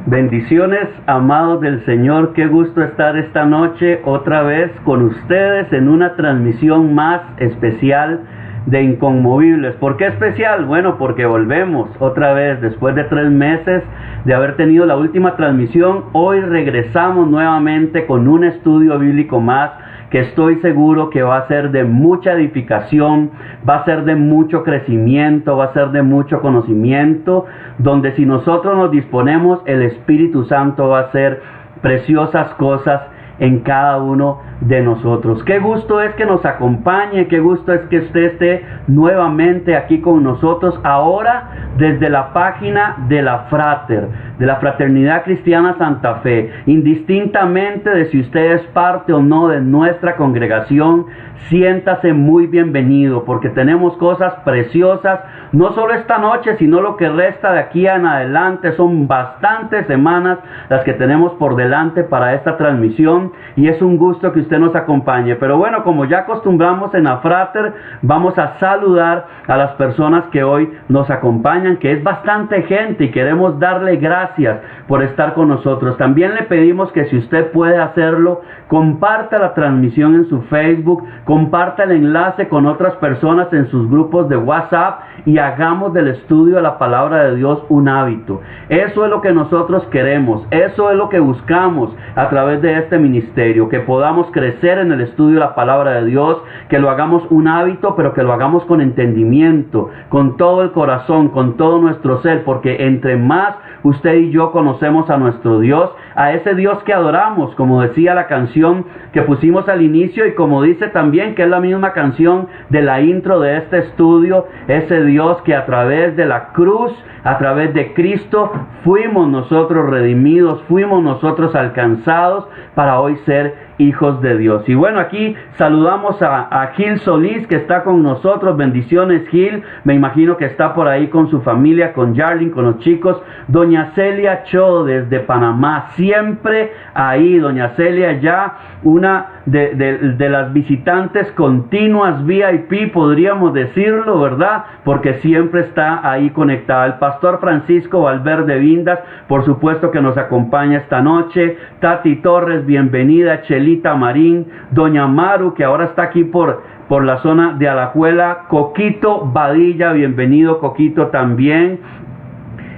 Bendiciones, amados del Señor, qué gusto estar esta noche otra vez con ustedes en una transmisión más especial de Inconmovibles. ¿Por qué especial? Bueno, porque volvemos otra vez después de 3 meses de haber tenido la última transmisión. Hoy regresamos nuevamente con un estudio bíblico más que estoy seguro que va a ser de mucha edificación, va a ser de mucho crecimiento, va a ser de mucho conocimiento, donde si nosotros nos disponemos, el Espíritu Santo va a hacer preciosas cosas en cada uno de nosotros. Qué gusto es que nos acompañe, qué gusto es que usted esté nuevamente aquí con nosotros, ahora desde la página de la Frater, de la Fraternidad Cristiana Santa Fe, indistintamente de si usted es parte o no de nuestra congregación. Siéntase muy bienvenido, porque tenemos cosas preciosas, no solo esta noche, sino lo que resta de aquí en adelante. Son bastantes semanas las que tenemos por delante para esta transmisión, y es un gusto que usted nos acompañe. Pero bueno, como ya acostumbramos en la Frater, vamos a saludar a las personas que hoy nos acompañan, que es bastante gente, y queremos darle gracias por estar con nosotros. También le pedimos que, si usted puede hacerlo, comparta la transmisión en su Facebook, comparta el enlace con otras personas en sus grupos de WhatsApp, y hagamos del estudio de la palabra de Dios un hábito. Eso es lo que nosotros queremos, eso es lo que buscamos a través de este ministerio, que podamos crecer en el estudio de la palabra de Dios, que lo hagamos un hábito, pero que lo hagamos con entendimiento, con todo el corazón, con todo nuestro ser, porque entre más usted y yo conocemos a nuestro Dios, a ese Dios que adoramos, como decía la canción que pusimos al inicio, y como dice también, que es la misma canción de la intro de este estudio, ese Dios que a través de la cruz, a través de Cristo, fuimos nosotros redimidos, fuimos nosotros alcanzados para hoy ser hijos de Dios. Y bueno, aquí saludamos a Gil Solís, que está con nosotros. Bendiciones, Gil. Me imagino que está por ahí con su familia, con Jarlin, con los chicos. Doña Celia Cho desde Panamá, siempre ahí. Doña Celia, ya una de las visitantes continuas VIP, podríamos decirlo, ¿verdad? Porque siempre está ahí conectada. El pastor Francisco Valverde Vindas, por supuesto, que nos acompaña esta noche. Tati Torres, bienvenida. Chelita Marín, Doña Maru, que ahora está aquí por la zona de Alajuela. Coquito Badilla, bienvenido Coquito también.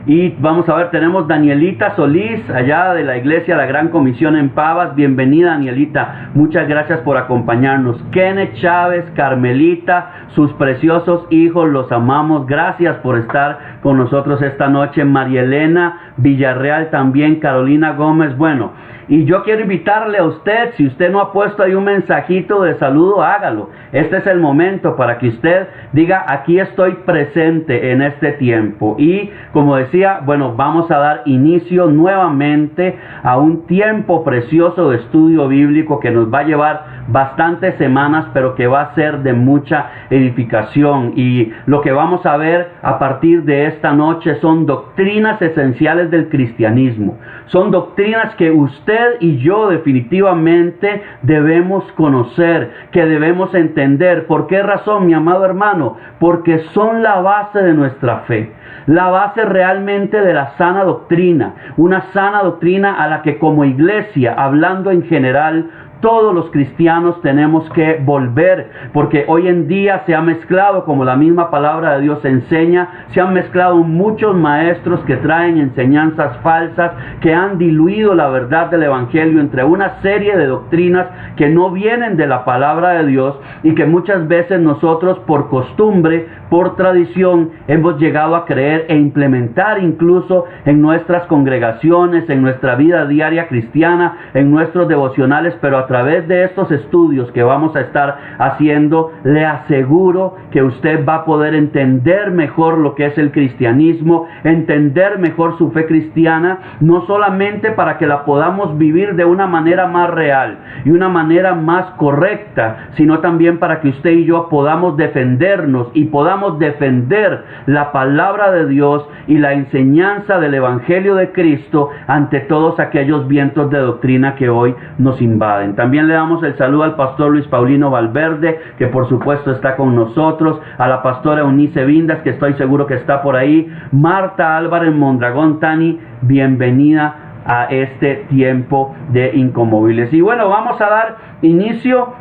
Y vamos a ver, tenemos Danielita Solís, allá de la iglesia La Gran Comisión en Pavas. Bienvenida, Danielita, muchas gracias por acompañarnos. Kenneth Chávez, Carmelita, sus preciosos hijos, los amamos, gracias por estar con nosotros esta noche. María Elena Villarreal también, Carolina Gómez. Bueno, y yo quiero invitarle a usted, si usted no ha puesto ahí un mensajito de saludo, hágalo. Este es el momento para que usted diga: aquí estoy presente en este tiempo. Y como decía, bueno, vamos a dar inicio nuevamente a un tiempo precioso de estudio bíblico que nos va a llevar bastantes semanas, pero que va a ser de mucha edificación. Y lo que vamos a ver a partir de esta noche son doctrinas esenciales del cristianismo. Son doctrinas que usted y yo definitivamente debemos conocer, que debemos entender. ¿Por qué razón, mi amado hermano? Porque son la base de nuestra fe, la base realmente de la sana doctrina, una sana doctrina a la que como iglesia, hablando en general, todos los cristianos tenemos que volver, porque hoy en día se ha mezclado, como la misma palabra de Dios enseña, se han mezclado muchos maestros que traen enseñanzas falsas, que han diluido la verdad del evangelio entre una serie de doctrinas que no vienen de la palabra de Dios, y que muchas veces nosotros, por costumbre, por tradición, hemos llegado a creer e implementar incluso en nuestras congregaciones, en nuestra vida diaria cristiana, en nuestros devocionales. Pero a través de estos estudios que vamos a estar haciendo, le aseguro que usted va a poder entender mejor lo que es el cristianismo, entender mejor su fe cristiana, no solamente para que la podamos vivir de una manera más real y una manera más correcta, sino también para que usted y yo podamos defendernos y podamos defender la palabra de Dios y la enseñanza del Evangelio de Cristo ante todos aquellos vientos de doctrina que hoy nos invaden. También le damos el saludo al pastor Luis Paulino Valverde, que por supuesto está con nosotros, a la pastora Eunice Vindas, que estoy seguro que está por ahí, Marta Álvarez Mondragón. Tani, bienvenida a este tiempo de Inconmovibles. Y bueno, vamos a dar inicio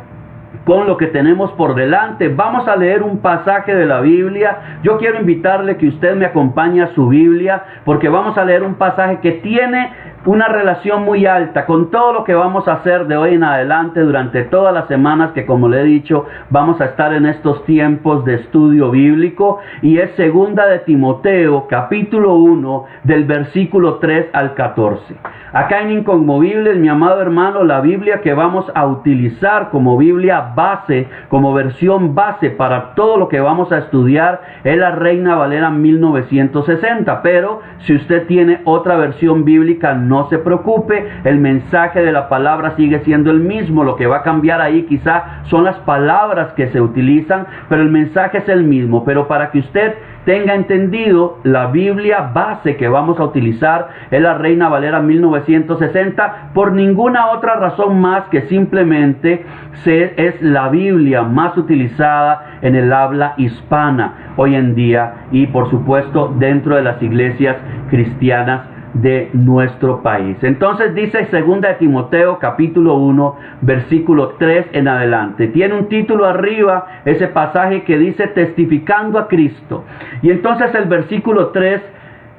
con lo que tenemos por delante. Vamos a leer un pasaje de la Biblia. Yo quiero invitarle que usted me acompañe a su Biblia, porque vamos a leer un pasaje que tiene una relación muy alta con todo lo que vamos a hacer de hoy en adelante durante todas las semanas que, como le he dicho, vamos a estar en estos tiempos de estudio bíblico, y es segunda de Timoteo, capítulo 1, del versículo 3 al 14. Acá en Inconmovibles, mi amado hermano, la Biblia que vamos a utilizar como Biblia base, como versión base para todo lo que vamos a estudiar, es la Reina Valera 1960. Pero si usted tiene otra versión bíblica, no se preocupe, el mensaje de la palabra sigue siendo el mismo. Lo que va a cambiar ahí quizá son las palabras que se utilizan, pero el mensaje es el mismo. Pero para que usted tenga entendido, la Biblia base que vamos a utilizar es la Reina Valera 1960, por ninguna otra razón más que simplemente es la Biblia más utilizada en el habla hispana hoy en día, y por supuesto dentro de las iglesias cristianas de nuestro país. Entonces dice segunda de Timoteo capítulo 1 versículo 3 en adelante. Tiene un título arriba ese pasaje que dice testificando a Cristo. Y entonces el versículo 3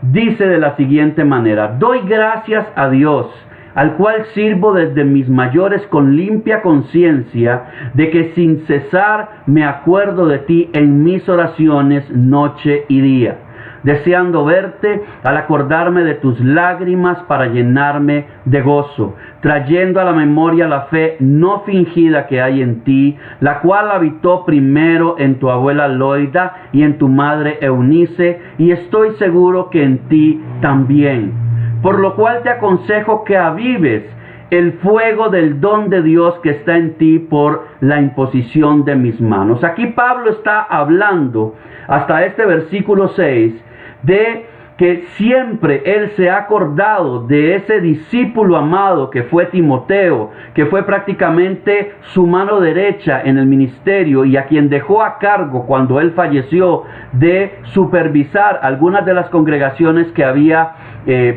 dice de la siguiente manera: doy gracias a Dios, al cual sirvo desde mis mayores con limpia conciencia, de que sin cesar me acuerdo de ti en mis oraciones noche y día, deseando verte al acordarme de tus lágrimas para llenarme de gozo, trayendo a la memoria la fe no fingida que hay en ti, la cual habitó primero en tu abuela Loida y en tu madre Eunice, y estoy seguro que en ti también. Por lo cual te aconsejo que avives el fuego del don de Dios que está en ti por la imposición de mis manos. Aquí Pablo está hablando hasta este versículo 6 de que siempre él se ha acordado de ese discípulo amado que fue Timoteo, que fue prácticamente su mano derecha en el ministerio y a quien dejó a cargo cuando él falleció de supervisar algunas de las congregaciones que había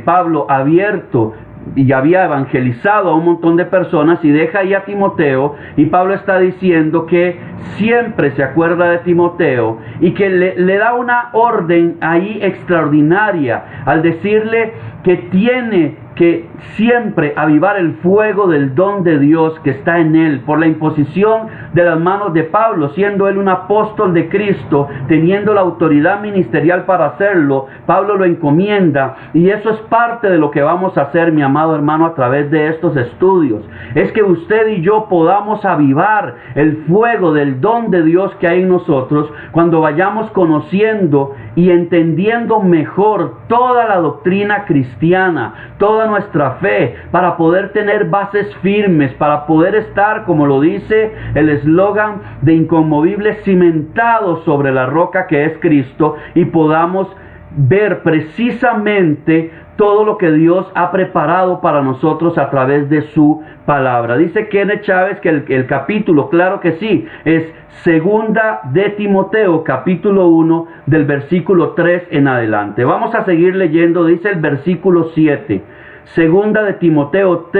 Pablo abierto y había evangelizado a un montón de personas, y deja ahí a Timoteo, y Pablo está diciendo que siempre se acuerda de Timoteo y que le da una orden ahí extraordinaria al decirle que tiene que siempre avivar el fuego del don de Dios que está en él por la imposición de las manos de Pablo, siendo él un apóstol de Cristo, teniendo la autoridad ministerial para hacerlo. Pablo lo encomienda, y eso es parte de lo que vamos a hacer, mi amado hermano, a través de estos estudios. Es que usted y yo podamos avivar el fuego del don de Dios que hay en nosotros cuando vayamos conociendo y entendiendo mejor toda la doctrina cristiana, toda nuestra fe, para poder tener bases firmes, para poder estar, como lo dice el eslogan de Inconmovibles, cimentados sobre la roca que es Cristo, y podamos ver precisamente todo lo que Dios ha preparado para nosotros a través de su palabra. Dice Kenneth Chávez que el capítulo, claro que sí, es segunda de Timoteo, capítulo 1, del versículo 3 en adelante. Vamos a seguir leyendo, dice el versículo 7. Segunda de Timoteo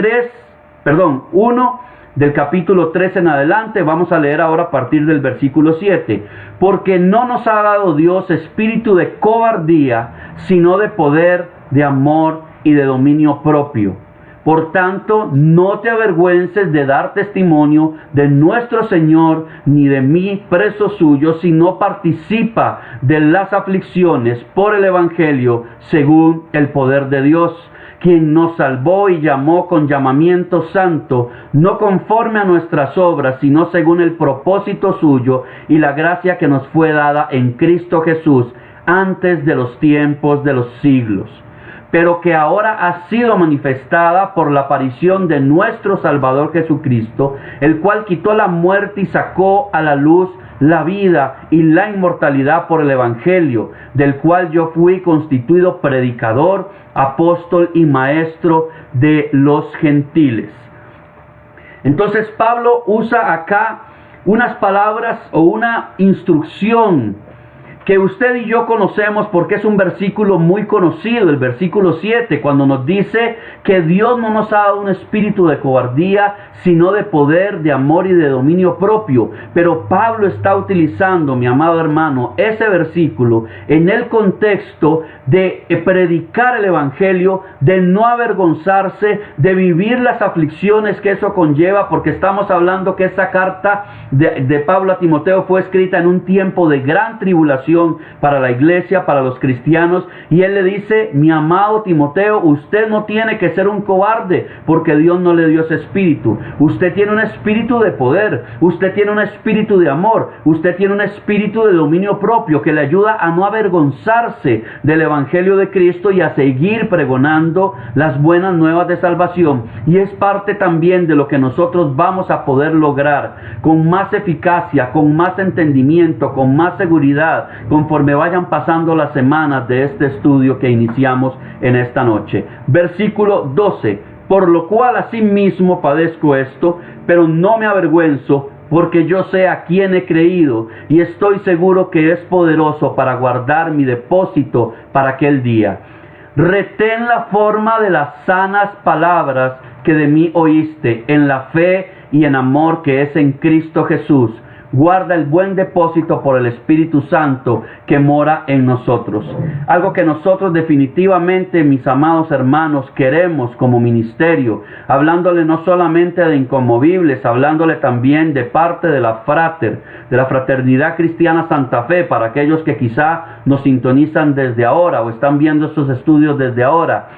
1, del capítulo 3 en adelante. Vamos a leer ahora a partir del versículo 7. Porque no nos ha dado Dios espíritu de cobardía, sino de poder, de amor y de dominio propio. Por tanto, no te avergüences de dar testimonio de nuestro Señor, ni de mí, preso suyo, sino participa de las aflicciones por el Evangelio, según el poder de Dios, quien nos salvó y llamó con llamamiento santo, no conforme a nuestras obras, sino según el propósito suyo y la gracia que nos fue dada en Cristo Jesús antes de los tiempos de los siglos, pero que ahora ha sido manifestada por la aparición de nuestro Salvador Jesucristo, el cual quitó la muerte y sacó a la luz la vida y la inmortalidad por el Evangelio, del cual yo fui constituido predicador, apóstol y maestro de los gentiles. Entonces Pablo usa acá unas palabras o una instrucción que usted y yo conocemos porque es un versículo muy conocido, el versículo 7, cuando nos dice que Dios no nos ha dado un espíritu de cobardía, sino de poder, de amor y de dominio propio. Pero Pablo está utilizando, mi amado hermano, ese versículo en el contexto de predicar el evangelio, de no avergonzarse, de vivir las aflicciones que eso conlleva, porque estamos hablando que esa carta de Pablo a Timoteo fue escrita en un tiempo de gran tribulación para la iglesia, para los cristianos, y él le dice: mi amado Timoteo, usted no tiene que ser un cobarde, porque Dios no le dio ese espíritu. Usted tiene un espíritu de poder, usted tiene un espíritu de amor, usted tiene un espíritu de dominio propio que le ayuda a no avergonzarse del evangelio de Cristo y a seguir pregonando las buenas nuevas de salvación. Y es parte también de lo que nosotros vamos a poder lograr con más eficacia, con más entendimiento, con más seguridad, conforme vayan pasando las semanas de este estudio que iniciamos en esta noche. Versículo 12: por lo cual asimismo padezco esto, pero no me avergüenzo, porque yo sé a quién he creído, y estoy seguro que es poderoso para guardar mi depósito para aquel día. Retén la forma de las sanas palabras que de mí oíste, en la fe y en amor que es en Cristo Jesús. Guarda el buen depósito por el Espíritu Santo que mora en nosotros. Algo que nosotros definitivamente, mis amados hermanos, queremos como ministerio, hablándole no solamente de Inconmovibles, hablándole también de parte de la Fraternidad Cristiana Santa Fe, para aquellos que quizá nos sintonizan desde ahora o están viendo estos estudios desde ahora.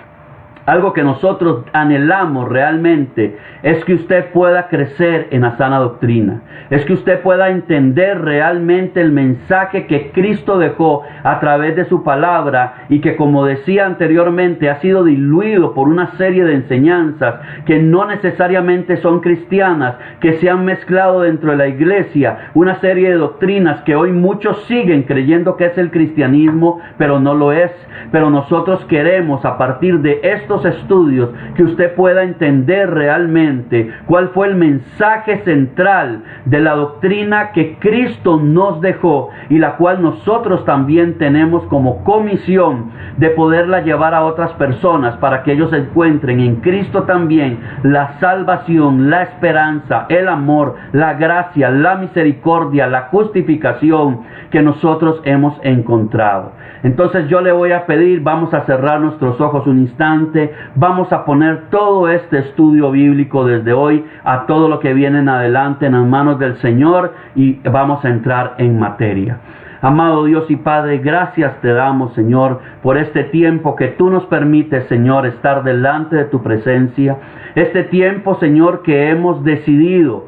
Algo que nosotros anhelamos realmente es que usted pueda crecer en la sana doctrina. Es que usted pueda entender realmente el mensaje que Cristo dejó a través de su palabra y que, como decía anteriormente, ha sido diluido por una serie de enseñanzas que no necesariamente son cristianas, que se han mezclado dentro de la iglesia, una serie de doctrinas que hoy muchos siguen creyendo que es el cristianismo, pero no lo es. Pero nosotros queremos, a partir de estos estudios, que usted pueda entender realmente cuál fue el mensaje central de la doctrina que Cristo nos dejó y la cual nosotros también tenemos como comisión de poderla llevar a otras personas para que ellos encuentren en Cristo también la salvación, la esperanza, el amor, la gracia, la misericordia, la justificación que nosotros hemos encontrado. Entonces yo le voy a pedir, vamos a cerrar nuestros ojos un instante, vamos a poner todo este estudio bíblico desde hoy a todo lo que viene en adelante en las manos del Señor y vamos a entrar en materia. Amado Dios y Padre, gracias te damos, Señor, por este tiempo que tú nos permites, Señor, estar delante de tu presencia. Este tiempo, Señor, que hemos decidido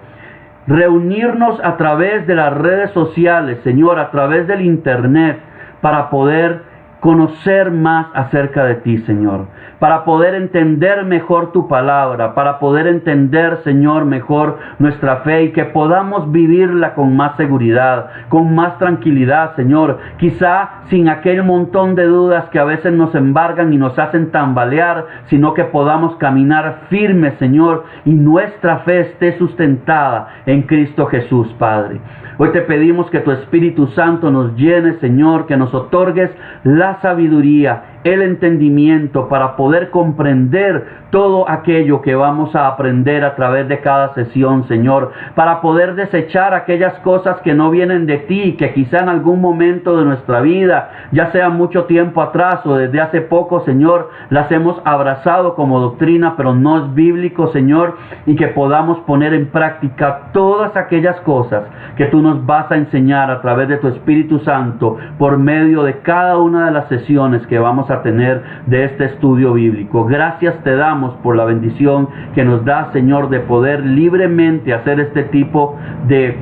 reunirnos a través de las redes sociales, Señor, a través del internet, para poder conocer más acerca de ti, Señor, para poder entender mejor tu palabra, para poder entender, Señor, mejor nuestra fe y que podamos vivirla con más seguridad, con más tranquilidad, Señor, quizá sin aquel montón de dudas que a veces nos embargan y nos hacen tambalear, sino que podamos caminar firmes, Señor, y nuestra fe esté sustentada en Cristo Jesús, Padre. Hoy te pedimos que tu Espíritu Santo nos llene, Señor, que nos otorgues la sabiduría, el entendimiento para poder comprender todo aquello que vamos a aprender a través de cada sesión, Señor, para poder desechar aquellas cosas que no vienen de ti, que quizá en algún momento de nuestra vida, ya sea mucho tiempo atrás o desde hace poco, Señor, las hemos abrazado como doctrina, pero no es bíblico, Señor, y que podamos poner en práctica todas aquellas cosas que tú nos vas a enseñar a través de tu Espíritu Santo por medio de cada una de las sesiones que vamos a tener de este estudio bíblico. Gracias te damos por la bendición que nos da, Señor, de poder libremente hacer este tipo de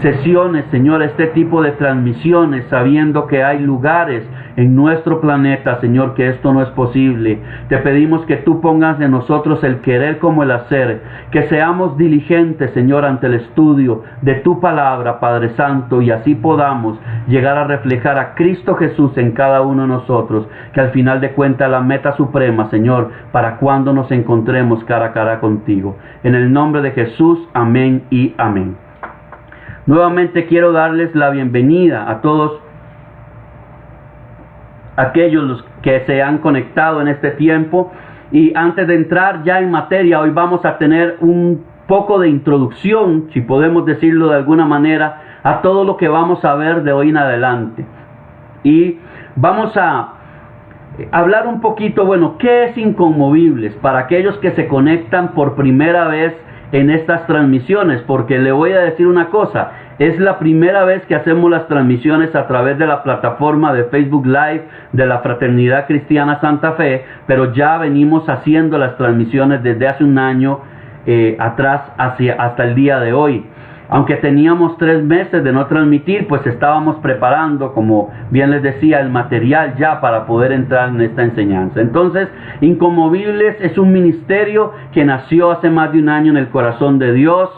sesiones, Señor, este tipo de transmisiones, sabiendo que hay lugares en nuestro planeta, Señor, que esto no es posible. Te pedimos que tú pongas en nosotros el querer como el hacer, que seamos diligentes, Señor, ante el estudio de tu palabra, Padre Santo, y así podamos llegar a reflejar a Cristo Jesús en cada uno de nosotros, que al final de cuentas la meta suprema, Señor, para cuando nos encontremos cara a cara contigo. En el nombre de Jesús, amén y amén. Nuevamente quiero darles la bienvenida a todos aquellos que se han conectado en este tiempo. Y antes de entrar ya en materia, hoy vamos a tener un poco de introducción, si podemos decirlo de alguna manera, a todo lo que vamos a ver de hoy en adelante. Y vamos a hablar un poquito, bueno, ¿qué es Inconmovibles? Para aquellos que se conectan por primera vez en estas transmisiones, porque le voy a decir una cosa, es la primera vez que hacemos las transmisiones a través de la plataforma de Facebook Live de la Fraternidad Cristiana Santa Fe, pero ya venimos haciendo las transmisiones desde hace un año atrás hasta el día de hoy. Aunque teníamos 3 meses de no transmitir, pues estábamos preparando, como bien les decía, el material ya para poder entrar en esta enseñanza. Entonces, Inconmovibles es un ministerio que nació hace más de un año en el corazón de Dios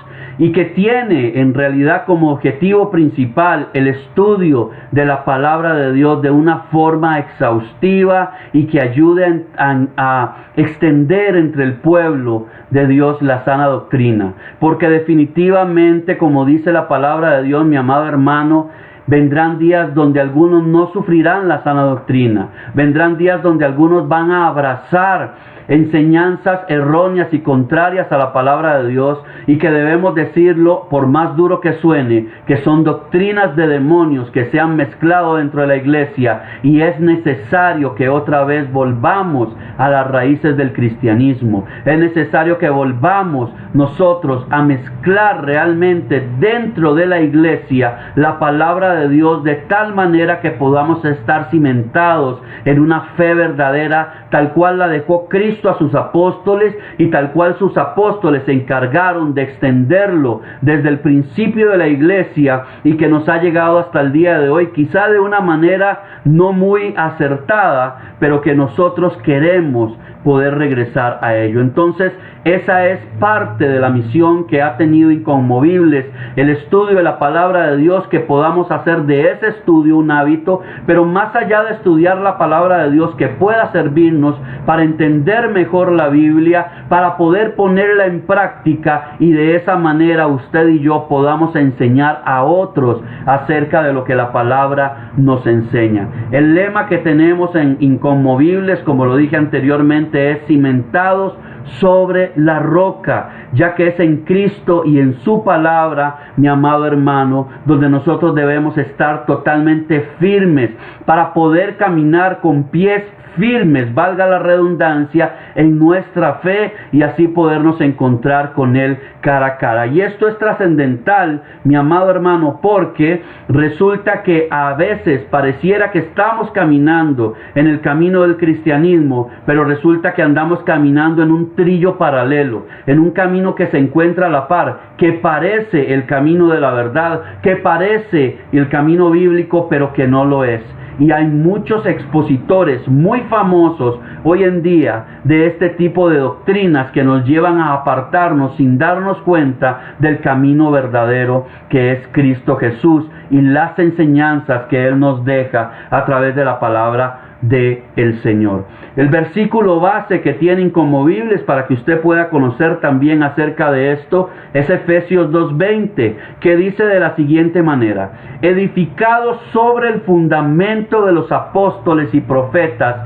y que tiene en realidad como objetivo principal el estudio de la palabra de Dios de una forma exhaustiva y que ayude a extender entre el pueblo de Dios la sana doctrina. Porque definitivamente, como dice la palabra de Dios, mi amado hermano, vendrán días donde algunos no sufrirán la sana doctrina. Vendrán días donde algunos van a abrazar enseñanzas erróneas y contrarias a la palabra de Dios, y que debemos decirlo, por más duro que suene, que son doctrinas de demonios que se han mezclado dentro de la iglesia, y es necesario que otra vez volvamos a las raíces del cristianismo. Es necesario que volvamos nosotros a mezclar realmente dentro de la iglesia la palabra de Dios, de tal manera que podamos estar cimentados en una fe verdadera, tal cual la dejó Cristo a sus apóstoles, y tal cual sus apóstoles se encargaron de extenderlo desde el principio de la iglesia, y que nos ha llegado hasta el día de hoy, quizá de una manera no muy acertada, pero que nosotros queremos poder regresar a ello. Entonces, esa es parte de la misión que ha tenido Inconmovibles, el estudio de la palabra de Dios, que podamos hacer de ese estudio un hábito, pero más allá de estudiar la palabra de Dios, que pueda servirnos para entender mejor la Biblia, para poder ponerla en práctica, y de esa manera usted y yo podamos enseñar a otros acerca de lo que la palabra nos enseña. El lema que tenemos en Inconmovibles, como lo dije anteriormente, es cimentados sobre la roca, ya que es en Cristo y en su palabra, mi amado hermano, donde nosotros debemos estar totalmente firmes para poder caminar con pies firmes, valga la redundancia, en nuestra fe, y así podernos encontrar con Él cara a cara. Y esto es trascendental, mi amado hermano, porque resulta que a veces pareciera que estamos caminando en el camino del cristianismo, pero resulta que andamos caminando en un trillo paralelo, en un camino que se encuentra a la par, que parece el camino de la verdad, que parece el camino bíblico, pero que no lo es. Y hay muchos expositores muy famosos hoy en día de este tipo de doctrinas que nos llevan a apartarnos sin darnos cuenta del camino verdadero, que es Cristo Jesús, y las enseñanzas que Él nos deja a través de la palabra del Señor. El versículo base que tiene Inconmovibles, para que usted pueda conocer también acerca de esto, es Efesios 2:20, que dice de la siguiente manera: edificados sobre el fundamento de los apóstoles y profetas,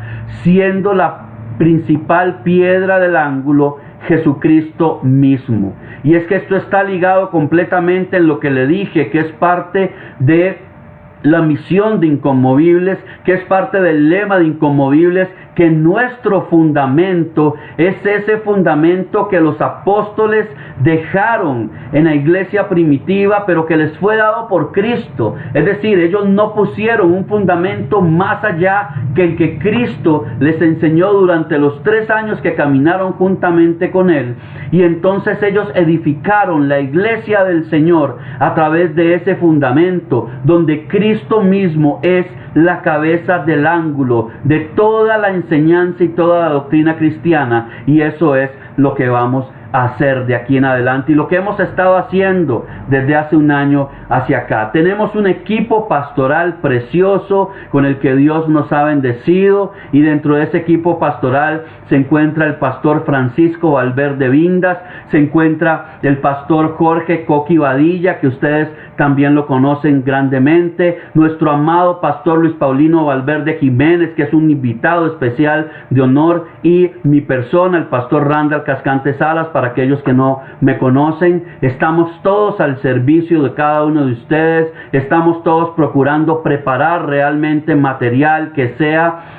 siendo la principal piedra del ángulo Jesucristo mismo. Y es que esto está ligado completamente en lo que le dije, que es parte de la misión de Inconmovibles, que es parte del lema de Inconmovibles, que nuestro fundamento es ese fundamento que los apóstoles dejaron en la iglesia primitiva, pero que les fue dado por Cristo. Es decir, ellos no pusieron un fundamento más allá que el que Cristo les enseñó durante los 3 años que caminaron juntamente con Él. Y entonces ellos edificaron la iglesia del Señor a través de ese fundamento, donde Cristo Cristo mismo es la cabeza del ángulo de toda la enseñanza y toda la doctrina cristiana, y eso es lo que vamos a hacer de aquí en adelante y lo que hemos estado haciendo desde hace un año hacia acá. Tenemos un equipo pastoral precioso con el que Dios nos ha bendecido, y dentro de ese equipo pastoral se encuentra el pastor Francisco Valverde Vindas, se encuentra el pastor Jorge Coqui Badilla, que ustedes también lo conocen grandemente, nuestro amado pastor Luis Paulino Valverde Jiménez, que es un invitado especial de honor, y mi persona, el pastor Randall Cascante Salas. Para aquellos que no me conocen, estamos todos al servicio de cada uno de ustedes, estamos todos procurando preparar realmente material que sea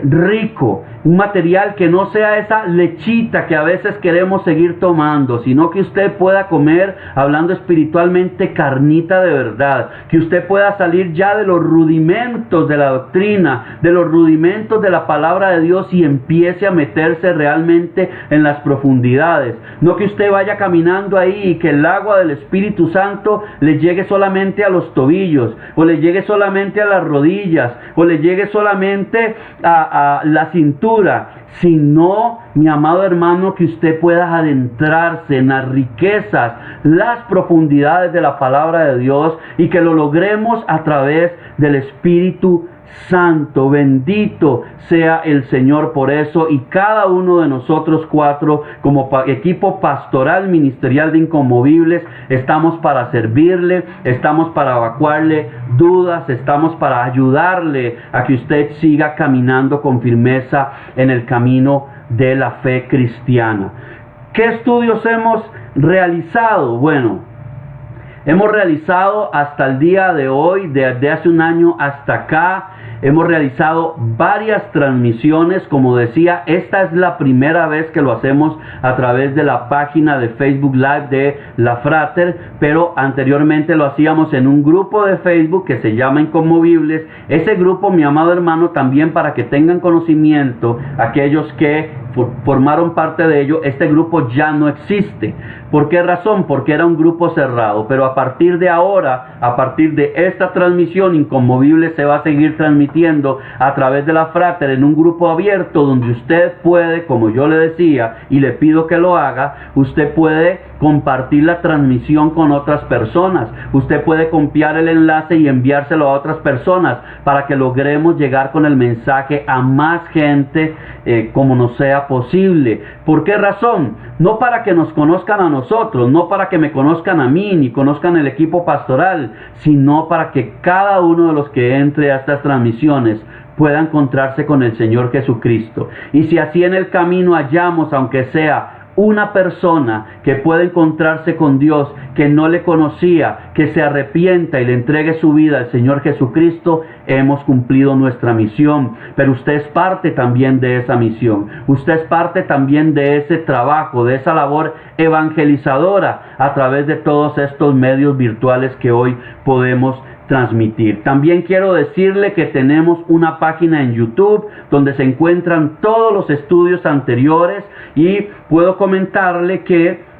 rico, un material que no sea esa lechita que a veces queremos seguir tomando, sino que usted pueda comer, hablando espiritualmente, carnita de verdad, que usted pueda salir ya de los rudimentos de la doctrina, de los rudimentos de la palabra de Dios, y empiece a meterse realmente en las profundidades. No que usted vaya caminando ahí y que el agua del Espíritu Santo le llegue solamente a los tobillos, o le llegue solamente a las rodillas, o le llegue solamente a la cintura, sino, mi amado hermano, que usted pueda adentrarse en las riquezas, las profundidades de la palabra de Dios, y que lo logremos a través del Espíritu Santo. Bendito sea el Señor por eso, y cada uno de nosotros cuatro como equipo pastoral ministerial de Inconmovibles estamos para servirle, estamos para evacuarle dudas, estamos para ayudarle a que usted siga caminando con firmeza en el camino de la fe cristiana. ¿Qué estudios hemos realizado? Bueno, hemos realizado hasta el día de hoy, desde hace un año hasta acá, hemos realizado varias transmisiones. Como decía, esta es la primera vez que lo hacemos a través de la página de Facebook Live de La Frater, pero anteriormente lo hacíamos en un grupo de Facebook que se llama Inconmovibles. Ese grupo, mi amado hermano, también para que tengan conocimiento, aquellos que formaron parte de ello, este grupo ya no existe. ¿Por qué razón? Porque era un grupo cerrado, pero a partir de ahora, a partir de esta transmisión, Inconmovibles se va a seguir transmitiendo a través de La Frater en un grupo abierto, donde usted puede, como yo le decía y le pido que lo haga, usted puede compartir la transmisión con otras personas, usted puede copiar el enlace y enviárselo a otras personas para que logremos llegar con el mensaje a más gente como nos sea posible. ¿Por qué razón? No para que nos conozcan a nosotros, no para que me conozcan a mí, ni conozcan el equipo pastoral, sino para que cada uno de los que entre a estas transmisiones pueda encontrarse con el Señor Jesucristo. Y si así en el camino hallamos, aunque sea una persona que pueda encontrarse con Dios, que no le conocía, que se arrepienta y le entregue su vida al Señor Jesucristo, hemos cumplido nuestra misión. Pero usted es parte también de esa misión, usted es parte también de ese trabajo, de esa labor evangelizadora a través de todos estos medios virtuales que hoy podemos transmitir. También quiero decirle que tenemos una página en YouTube donde se encuentran todos los estudios anteriores, y puedo comentarle que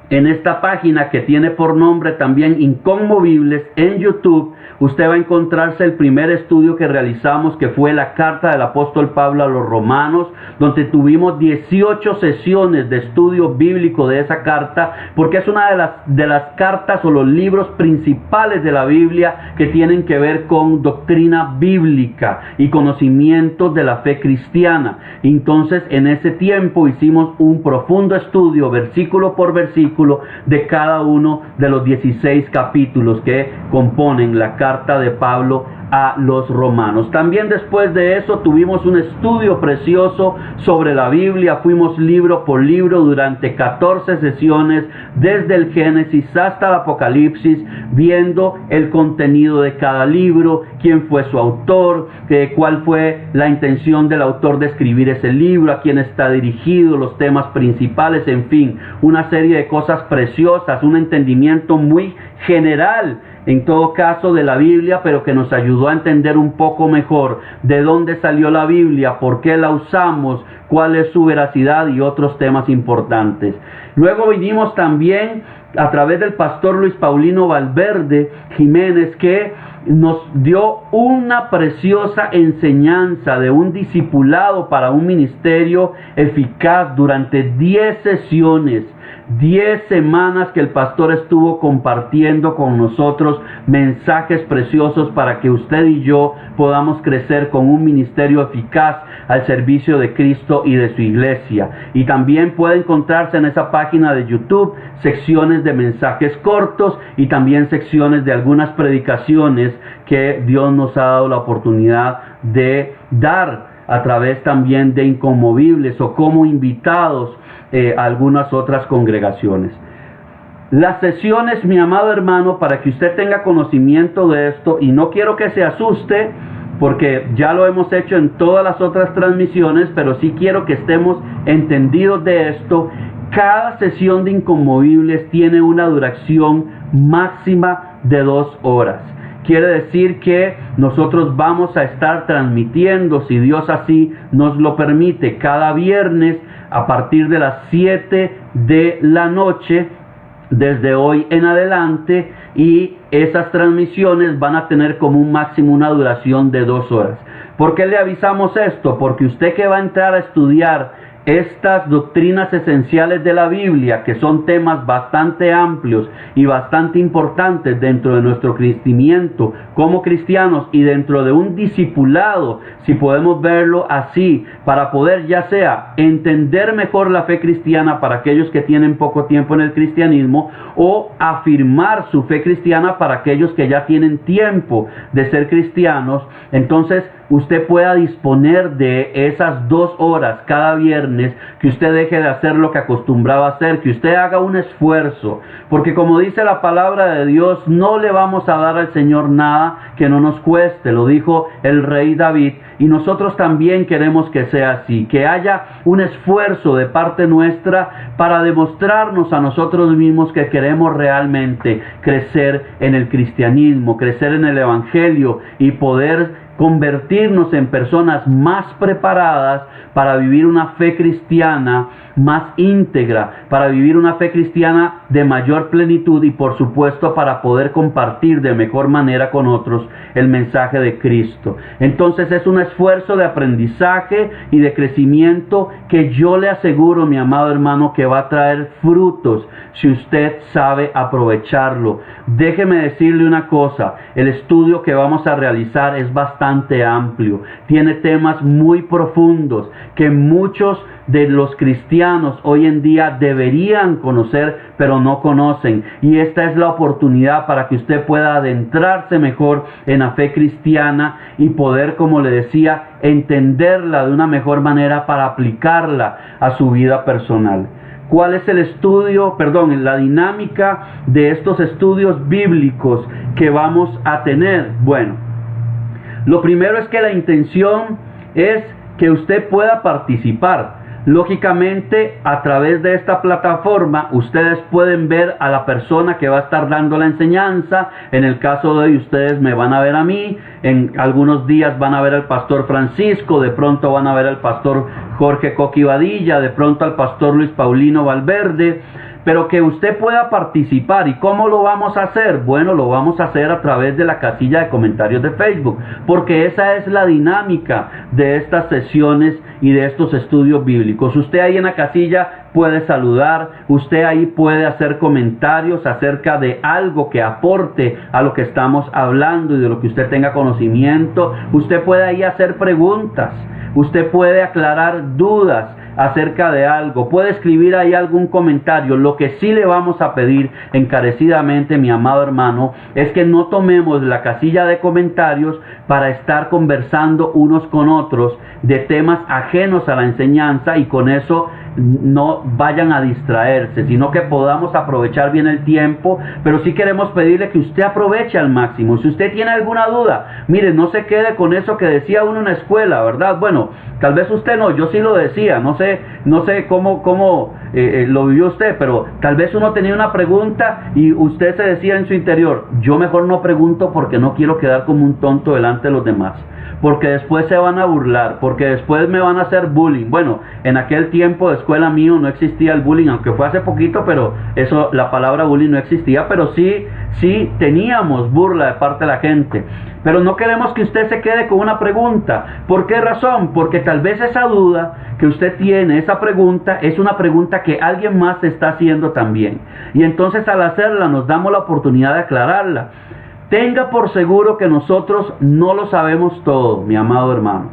en esta página, que tiene por nombre también Inconmovibles en YouTube, usted va a encontrarse el primer estudio que realizamos, que fue la carta del apóstol Pablo a los Romanos, donde tuvimos 18 sesiones de estudio bíblico de esa carta, porque es una de las cartas o los libros principales de la Biblia que tienen que ver con doctrina bíblica y conocimientos de la fe cristiana. Entonces, en ese tiempo hicimos un profundo estudio, versículo por versículo, de cada uno de los 16 capítulos que componen la carta de Pablo a los Romanos. También después de eso tuvimos un estudio precioso sobre la Biblia. Fuimos libro por libro durante 14 sesiones, desde el Génesis hasta el Apocalipsis, viendo el contenido de cada libro, quién fue su autor, cuál fue la intención del autor de escribir ese libro, a quién está dirigido, los temas principales, en fin, una serie de cosas preciosas, un entendimiento muy general en todo caso de la Biblia, pero que nos ayudó a entender un poco mejor de dónde salió la Biblia, por qué la usamos, cuál es su veracidad y otros temas importantes. Luego vinimos también a través del pastor Luis Paulino Valverde Jiménez, que nos dio una preciosa enseñanza de un discipulado para un ministerio eficaz durante 10 sesiones. 10 semanas que el pastor estuvo compartiendo con nosotros mensajes preciosos para que usted y yo podamos crecer con un ministerio eficaz al servicio de Cristo y de su iglesia. Y también puede encontrarse en esa página de YouTube secciones de mensajes cortos y también secciones de algunas predicaciones que Dios nos ha dado la oportunidad de dar a través también de Inconmovibles o como invitados a algunas otras congregaciones. Las sesiones, mi amado hermano, para que usted tenga conocimiento de esto, y no quiero que se asuste, porque ya lo hemos hecho en todas las otras transmisiones, pero sí quiero que estemos entendidos de esto. Cada sesión de Inconmovibles tiene una duración máxima de 2 horas. Quiere decir que nosotros vamos a estar transmitiendo, si Dios así nos lo permite, cada viernes a partir de las 7 de la noche, desde hoy en adelante, y esas transmisiones van a tener como un máximo una duración de 2 horas. ¿Por qué le avisamos esto? Porque usted que va a entrar a estudiar estas doctrinas esenciales de la Biblia, que son temas bastante amplios y bastante importantes dentro de nuestro crecimiento como cristianos y dentro de un discipulado, si podemos verlo así, para poder ya sea entender mejor la fe cristiana para aquellos que tienen poco tiempo en el cristianismo, o afirmar su fe cristiana para aquellos que ya tienen tiempo de ser cristianos, entonces usted pueda disponer de esas 2 horas cada viernes, que usted deje de hacer lo que acostumbraba a hacer, que usted haga un esfuerzo, porque como dice la palabra de Dios, no le vamos a dar al Señor nada que no nos cueste, lo dijo el rey David, y nosotros también queremos que sea así, que haya un esfuerzo de parte nuestra para demostrarnos a nosotros mismos que queremos realmente crecer en el cristianismo, crecer en el evangelio y poder convertirnos en personas más preparadas para vivir una fe cristiana más íntegra, para vivir una fe cristiana de mayor plenitud y por supuesto para poder compartir de mejor manera con otros el mensaje de Cristo. Entonces es un esfuerzo de aprendizaje y de crecimiento que yo le aseguro, mi amado hermano, que va a traer frutos si usted sabe aprovecharlo. Déjeme decirle una cosa, el estudio que vamos a realizar es bastante amplio, tiene temas muy profundos que muchos de los cristianos hoy en día deberían conocer, pero no conocen. Y esta es la oportunidad para que usted pueda adentrarse mejor en la fe cristiana y poder, como le decía, entenderla de una mejor manera para aplicarla a su vida personal. ¿Cuál es la dinámica de estos estudios bíblicos que vamos a tener? Bueno, lo primero es que la intención es que usted pueda participar. Lógicamente, a través de esta plataforma, ustedes pueden ver a la persona que va a estar dando la enseñanza. En el caso de hoy, ustedes me van a ver a mí. En algunos días van a ver al pastor Francisco, de pronto van a ver al pastor Jorge Coqui Badilla, de pronto al pastor Luis Paulino Valverde. Pero que usted pueda participar. ¿Y cómo lo vamos a hacer? Bueno, lo vamos a hacer a través de la casilla de comentarios de Facebook, porque esa es la dinámica de estas sesiones y de estos estudios bíblicos. Usted ahí en la casilla puede saludar, usted ahí puede hacer comentarios acerca de algo que aporte a lo que estamos hablando y de lo que usted tenga conocimiento. Usted puede ahí hacer preguntas, usted puede aclarar dudas acerca de algo, puede escribir ahí algún comentario. Lo que sí le vamos a pedir encarecidamente, mi amado hermano, es que no tomemos la casilla de comentarios para estar conversando unos con otros de temas ajenos a la enseñanza y con eso no vayan a distraerse, sino que podamos aprovechar bien el tiempo, pero sí queremos pedirle que usted aproveche al máximo. Si usted tiene alguna duda, mire, no se quede con eso que decía uno en la escuela, ¿verdad? Bueno, tal vez usted no, yo sí lo decía, no sé cómo lo vivió usted, pero tal vez uno tenía una pregunta y usted se decía en su interior, yo mejor no pregunto porque no quiero quedar como un tonto delante de los demás, porque después se van a burlar, porque después me van a hacer bullying. Bueno, en aquel tiempo de escuela mío no existía el bullying, aunque fue hace poquito, pero eso, la palabra bullying no existía, pero sí teníamos burla de parte de la gente. Pero no queremos que usted se quede con una pregunta. ¿Por qué razón? Porque tal vez esa duda que usted tiene, esa pregunta, es una pregunta que alguien más está haciendo también. Y entonces al hacerla nos damos la oportunidad de aclararla. Tenga por seguro que nosotros no lo sabemos todo, mi amado hermano.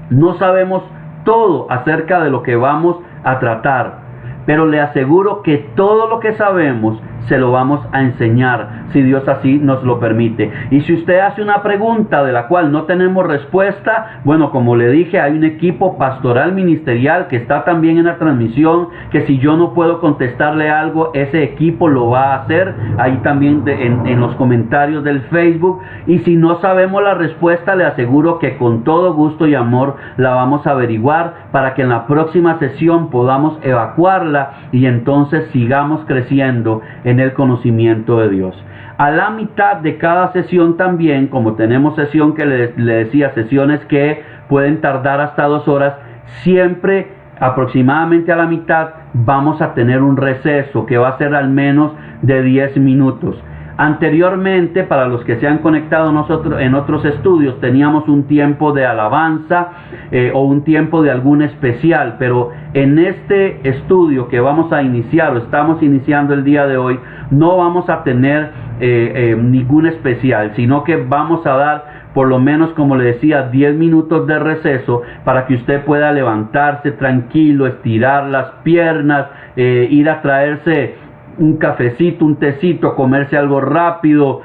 No sabemos todo acerca de lo que vamos a tratar, pero le aseguro que todo lo que sabemos se lo vamos a enseñar, si Dios así nos lo permite. Y si usted hace una pregunta de la cual no tenemos respuesta, bueno, como le dije, hay un equipo pastoral ministerial que está también en la transmisión, que si yo no puedo contestarle algo, ese equipo lo va a hacer, ahí también en los comentarios del Facebook. Y si no sabemos la respuesta, le aseguro que con todo gusto y amor la vamos a averiguar para que en la próxima sesión podamos evacuarla y entonces sigamos creciendo en el conocimiento de Dios. A la mitad de cada sesión también, como tenemos sesión que le decía, sesiones que pueden tardar hasta 2 horas, siempre aproximadamente a la mitad vamos a tener un receso que va a ser al menos de 10 minutos. Anteriormente, para los que se han conectado nosotros en otros estudios, teníamos un tiempo de alabanza o un tiempo de algún especial, pero en este estudio que vamos a iniciar o estamos iniciando el día de hoy, no vamos a tener ningún especial, sino que vamos a dar por lo menos, como le decía, 10 minutos de receso para que usted pueda levantarse tranquilo, estirar las piernas, ir a traerse un cafecito, un tecito, comerse algo rápido,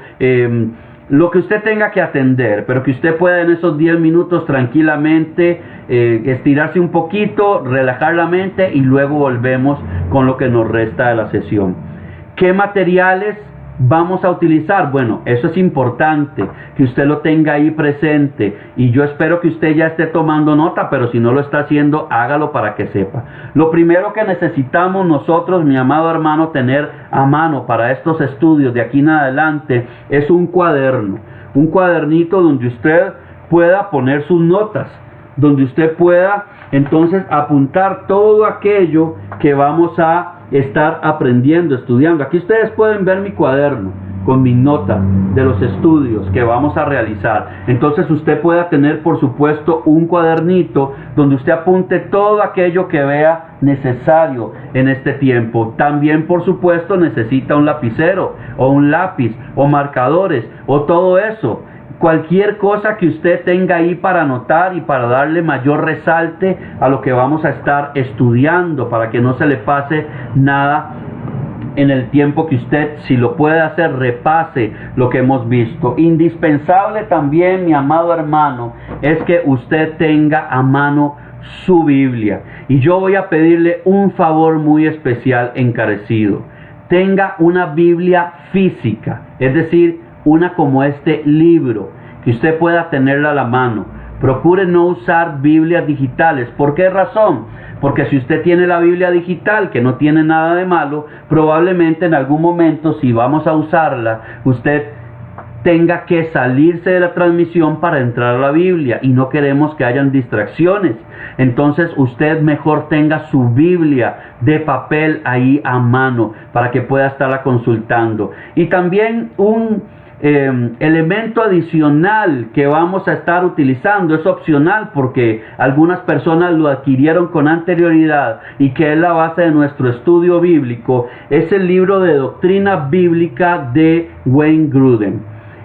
lo que usted tenga que atender, pero que usted pueda en esos 10 minutos tranquilamente estirarse un poquito, relajar la mente y luego volvemos con lo que nos resta de la sesión. ¿Qué materiales vamos a utilizar? Bueno, eso es importante que usted lo tenga ahí presente y yo espero que usted ya esté tomando nota, pero si no lo está haciendo, hágalo para que sepa. Lo primero que necesitamos nosotros, mi amado hermano, tener a mano para estos estudios de aquí en adelante es un cuaderno, un cuadernito donde usted pueda poner sus notas, donde usted pueda entonces apuntar todo aquello que vamos a estar aprendiendo, estudiando. Aquí ustedes pueden ver mi cuaderno con mis notas de los estudios que vamos a realizar. Entonces usted pueda tener, por supuesto, un cuadernito donde usted apunte todo aquello que vea necesario en este tiempo. También, por supuesto, necesita un lapicero o un lápiz o marcadores o todo eso. Cualquier cosa que usted tenga ahí para anotar y para darle mayor resalte a lo que vamos a estar estudiando, para que no se le pase nada en el tiempo que usted, si lo puede hacer, repase lo que hemos visto. Indispensable también, mi amado hermano, es que usted tenga a mano su Biblia. Y yo voy a pedirle un favor muy especial, encarecido. Tenga una Biblia física, es decir, una como este libro, que usted pueda tenerla a la mano. Procure no usar Biblias digitales. ¿Por qué razón? Porque si usted tiene la Biblia digital, que no tiene nada de malo, probablemente en algún momento, si vamos a usarla, usted tenga que salirse de la transmisión para entrar a la Biblia y no queremos que hayan distracciones. Entonces usted mejor tenga su Biblia de papel ahí a mano para que pueda estarla consultando. Y también un elemento adicional que vamos a estar utilizando, es opcional porque algunas personas lo adquirieron con anterioridad y que es la base de nuestro estudio bíblico, es el libro de doctrina bíblica de Wayne Grudem.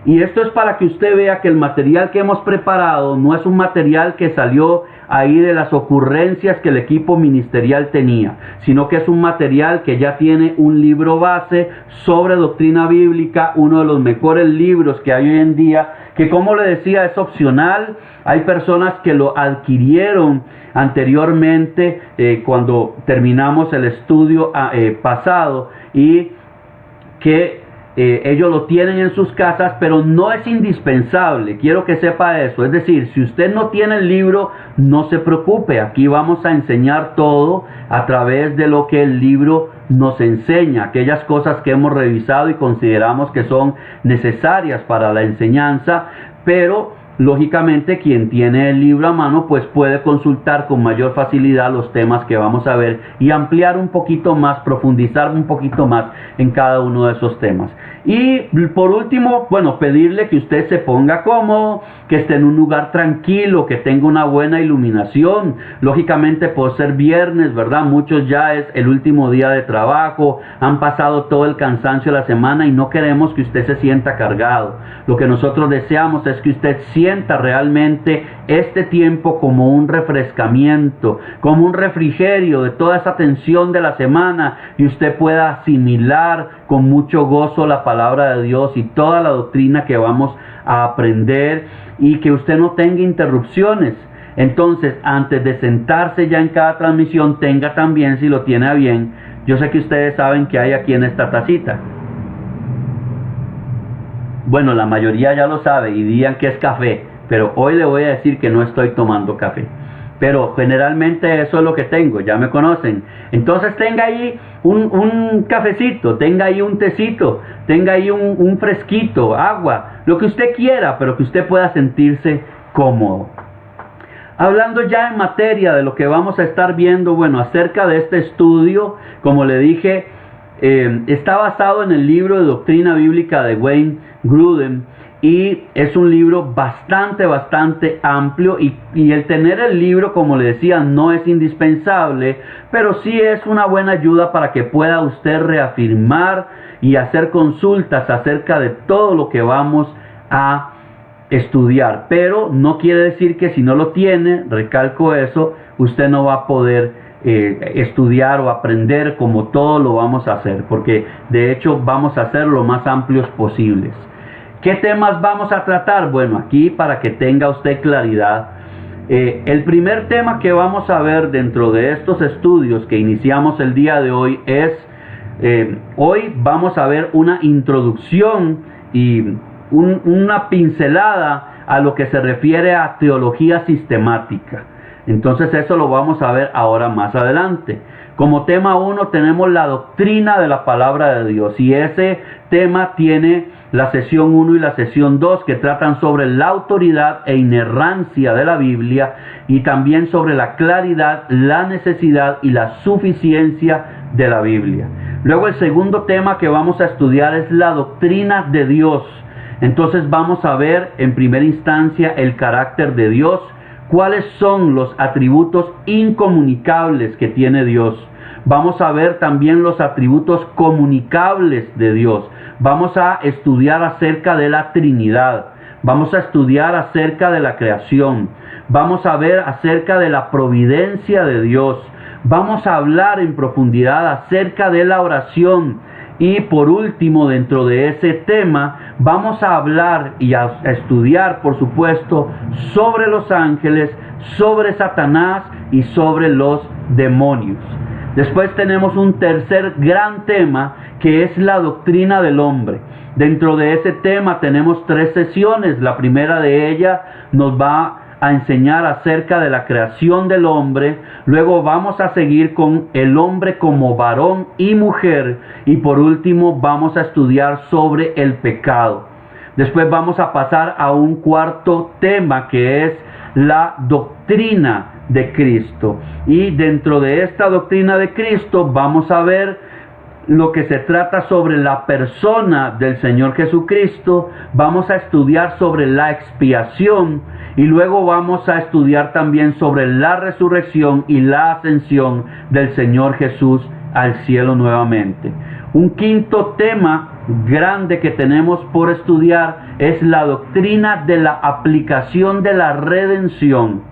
Y esto es para que usted vea que el material que hemos preparado no es un material que salió ahí de las ocurrencias que el equipo ministerial tenía, sino que es un material que ya tiene un libro base sobre doctrina bíblica, uno de los mejores libros que hay hoy en día, que como le decía es opcional. Hay personas que lo adquirieron anteriormente cuando terminamos el estudio pasado y que ellos lo tienen en sus casas, pero no es indispensable. Quiero que sepa eso. Es decir, si usted no tiene el libro, no se preocupe. Aquí vamos a enseñar todo a través de lo que el libro nos enseña, aquellas cosas que hemos revisado y consideramos que son necesarias para la enseñanza, pero lógicamente quien tiene el libro a mano pues puede consultar con mayor facilidad los temas que vamos a ver y ampliar un poquito más, profundizar un poquito más en cada uno de esos temas. Y por último, bueno, pedirle que usted se ponga cómodo, que esté en un lugar tranquilo, que tenga una buena iluminación. Lógicamente por ser viernes, ¿verdad? Muchos ya es el último día de trabajo, han pasado todo el cansancio de la semana y no queremos que usted se sienta cargado. Lo que nosotros deseamos es que usted sienta realmente este tiempo como un refrescamiento, como un refrigerio de toda esa tensión de la semana y usted pueda asimilar con mucho gozo la palabra de Dios y toda la doctrina que vamos a aprender y que usted no tenga interrupciones. Entonces, antes de sentarse ya en cada transmisión, tenga también, si lo tiene a bien, yo sé que ustedes saben que hay aquí en esta tacita. Bueno, la mayoría ya lo sabe y digan que es café, pero hoy le voy a decir que no estoy tomando café. Pero generalmente eso es lo que tengo, ya me conocen. Entonces tenga ahí un cafecito, tenga ahí un tecito, tenga ahí un fresquito, agua, lo que usted quiera, pero que usted pueda sentirse cómodo. Hablando ya en materia de lo que vamos a estar viendo, bueno, acerca de este estudio, como le dije, está basado en el libro de Doctrina Bíblica de Wayne Grudem y es un libro bastante amplio y el tener el libro, como le decía, no es indispensable, pero sí es una buena ayuda para que pueda usted reafirmar y hacer consultas acerca de todo lo que vamos a estudiar. Pero no quiere decir que si no lo tiene, recalco eso, usted no va a poder estudiar o aprender como todos lo vamos a hacer, porque de hecho vamos a hacer lo más amplios posibles. ¿Qué temas vamos a tratar? Bueno, aquí para que tenga usted claridad, el primer tema que vamos a ver dentro de estos estudios que iniciamos el día de hoy es, hoy vamos a ver una introducción y una pincelada a lo que se refiere a teología sistemática. Entonces eso lo vamos a ver ahora más adelante. Como tema 1 tenemos la doctrina de la palabra de Dios y ese tema tiene la sesión 1 y la sesión 2 que tratan sobre la autoridad e inerrancia de la Biblia y también sobre la claridad, la necesidad y la suficiencia de la Biblia. Luego el segundo tema que vamos a estudiar es la doctrina de Dios. Entonces vamos a ver en primera instancia el carácter de Dios, cuáles son los atributos incomunicables que tiene Dios. Vamos a ver también los atributos comunicables de Dios. Vamos a estudiar acerca de la Trinidad. Vamos a estudiar acerca de la creación. Vamos a ver acerca de la providencia de Dios. Vamos a hablar en profundidad acerca de la oración. Y por último, dentro de ese tema, vamos a hablar y a estudiar, por supuesto, sobre los ángeles, sobre Satanás y sobre los demonios. Después tenemos un tercer gran tema que es la doctrina del hombre. Dentro de ese tema tenemos 3 sesiones. La primera de ellas nos va a enseñar acerca de la creación del hombre. Luego vamos a seguir con el hombre como varón y mujer. Y por último vamos a estudiar sobre el pecado. Después vamos a pasar a un cuarto tema que es la doctrina de Cristo. Y dentro de esta doctrina de Cristo vamos a ver lo que se trata sobre la persona del Señor Jesucristo. Vamos a estudiar sobre la expiación y luego vamos a estudiar también sobre la resurrección y la ascensión del Señor Jesús al cielo nuevamente. Un quinto tema grande que tenemos por estudiar es la doctrina de la aplicación de la redención.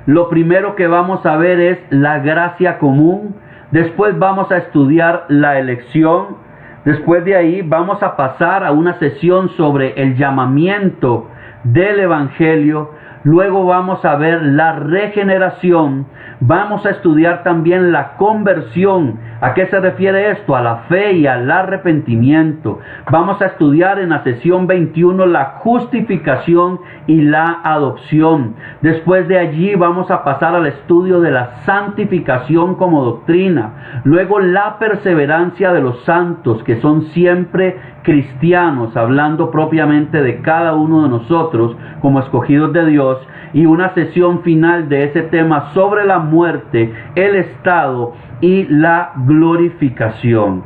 Lo primero que vamos a ver es la gracia común, después vamos a estudiar la elección, después de ahí vamos a pasar a una sesión sobre el llamamiento del Evangelio, luego vamos a ver la regeneración, vamos a estudiar también la conversión. ¿A qué se refiere esto? A la fe y al arrepentimiento. Vamos a estudiar en la sesión 21 la justificación y la adopción. Después de allí vamos a pasar al estudio de la santificación como doctrina. Luego la perseverancia de los santos, que son siempre cristianos, hablando propiamente de cada uno de nosotros como escogidos de Dios. Y una sesión final de ese tema sobre la muerte, el estado y la glorificación.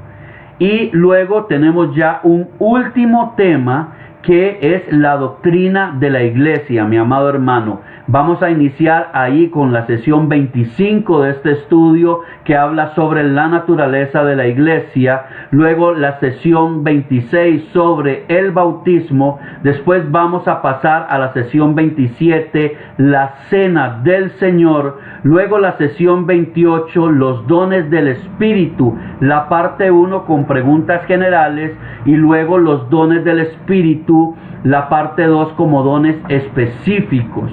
Y luego tenemos ya un último tema que es la doctrina de la iglesia, mi amado hermano. Vamos a iniciar ahí con la sesión 25 de este estudio que habla sobre la naturaleza de la iglesia. Luego la sesión 26 sobre el bautismo. Después vamos a pasar a la sesión 27, la cena del Señor. Luego la sesión 28, los dones del Espíritu, la parte 1 con preguntas generales. Y luego los dones del Espíritu, la parte 2 como dones específicos.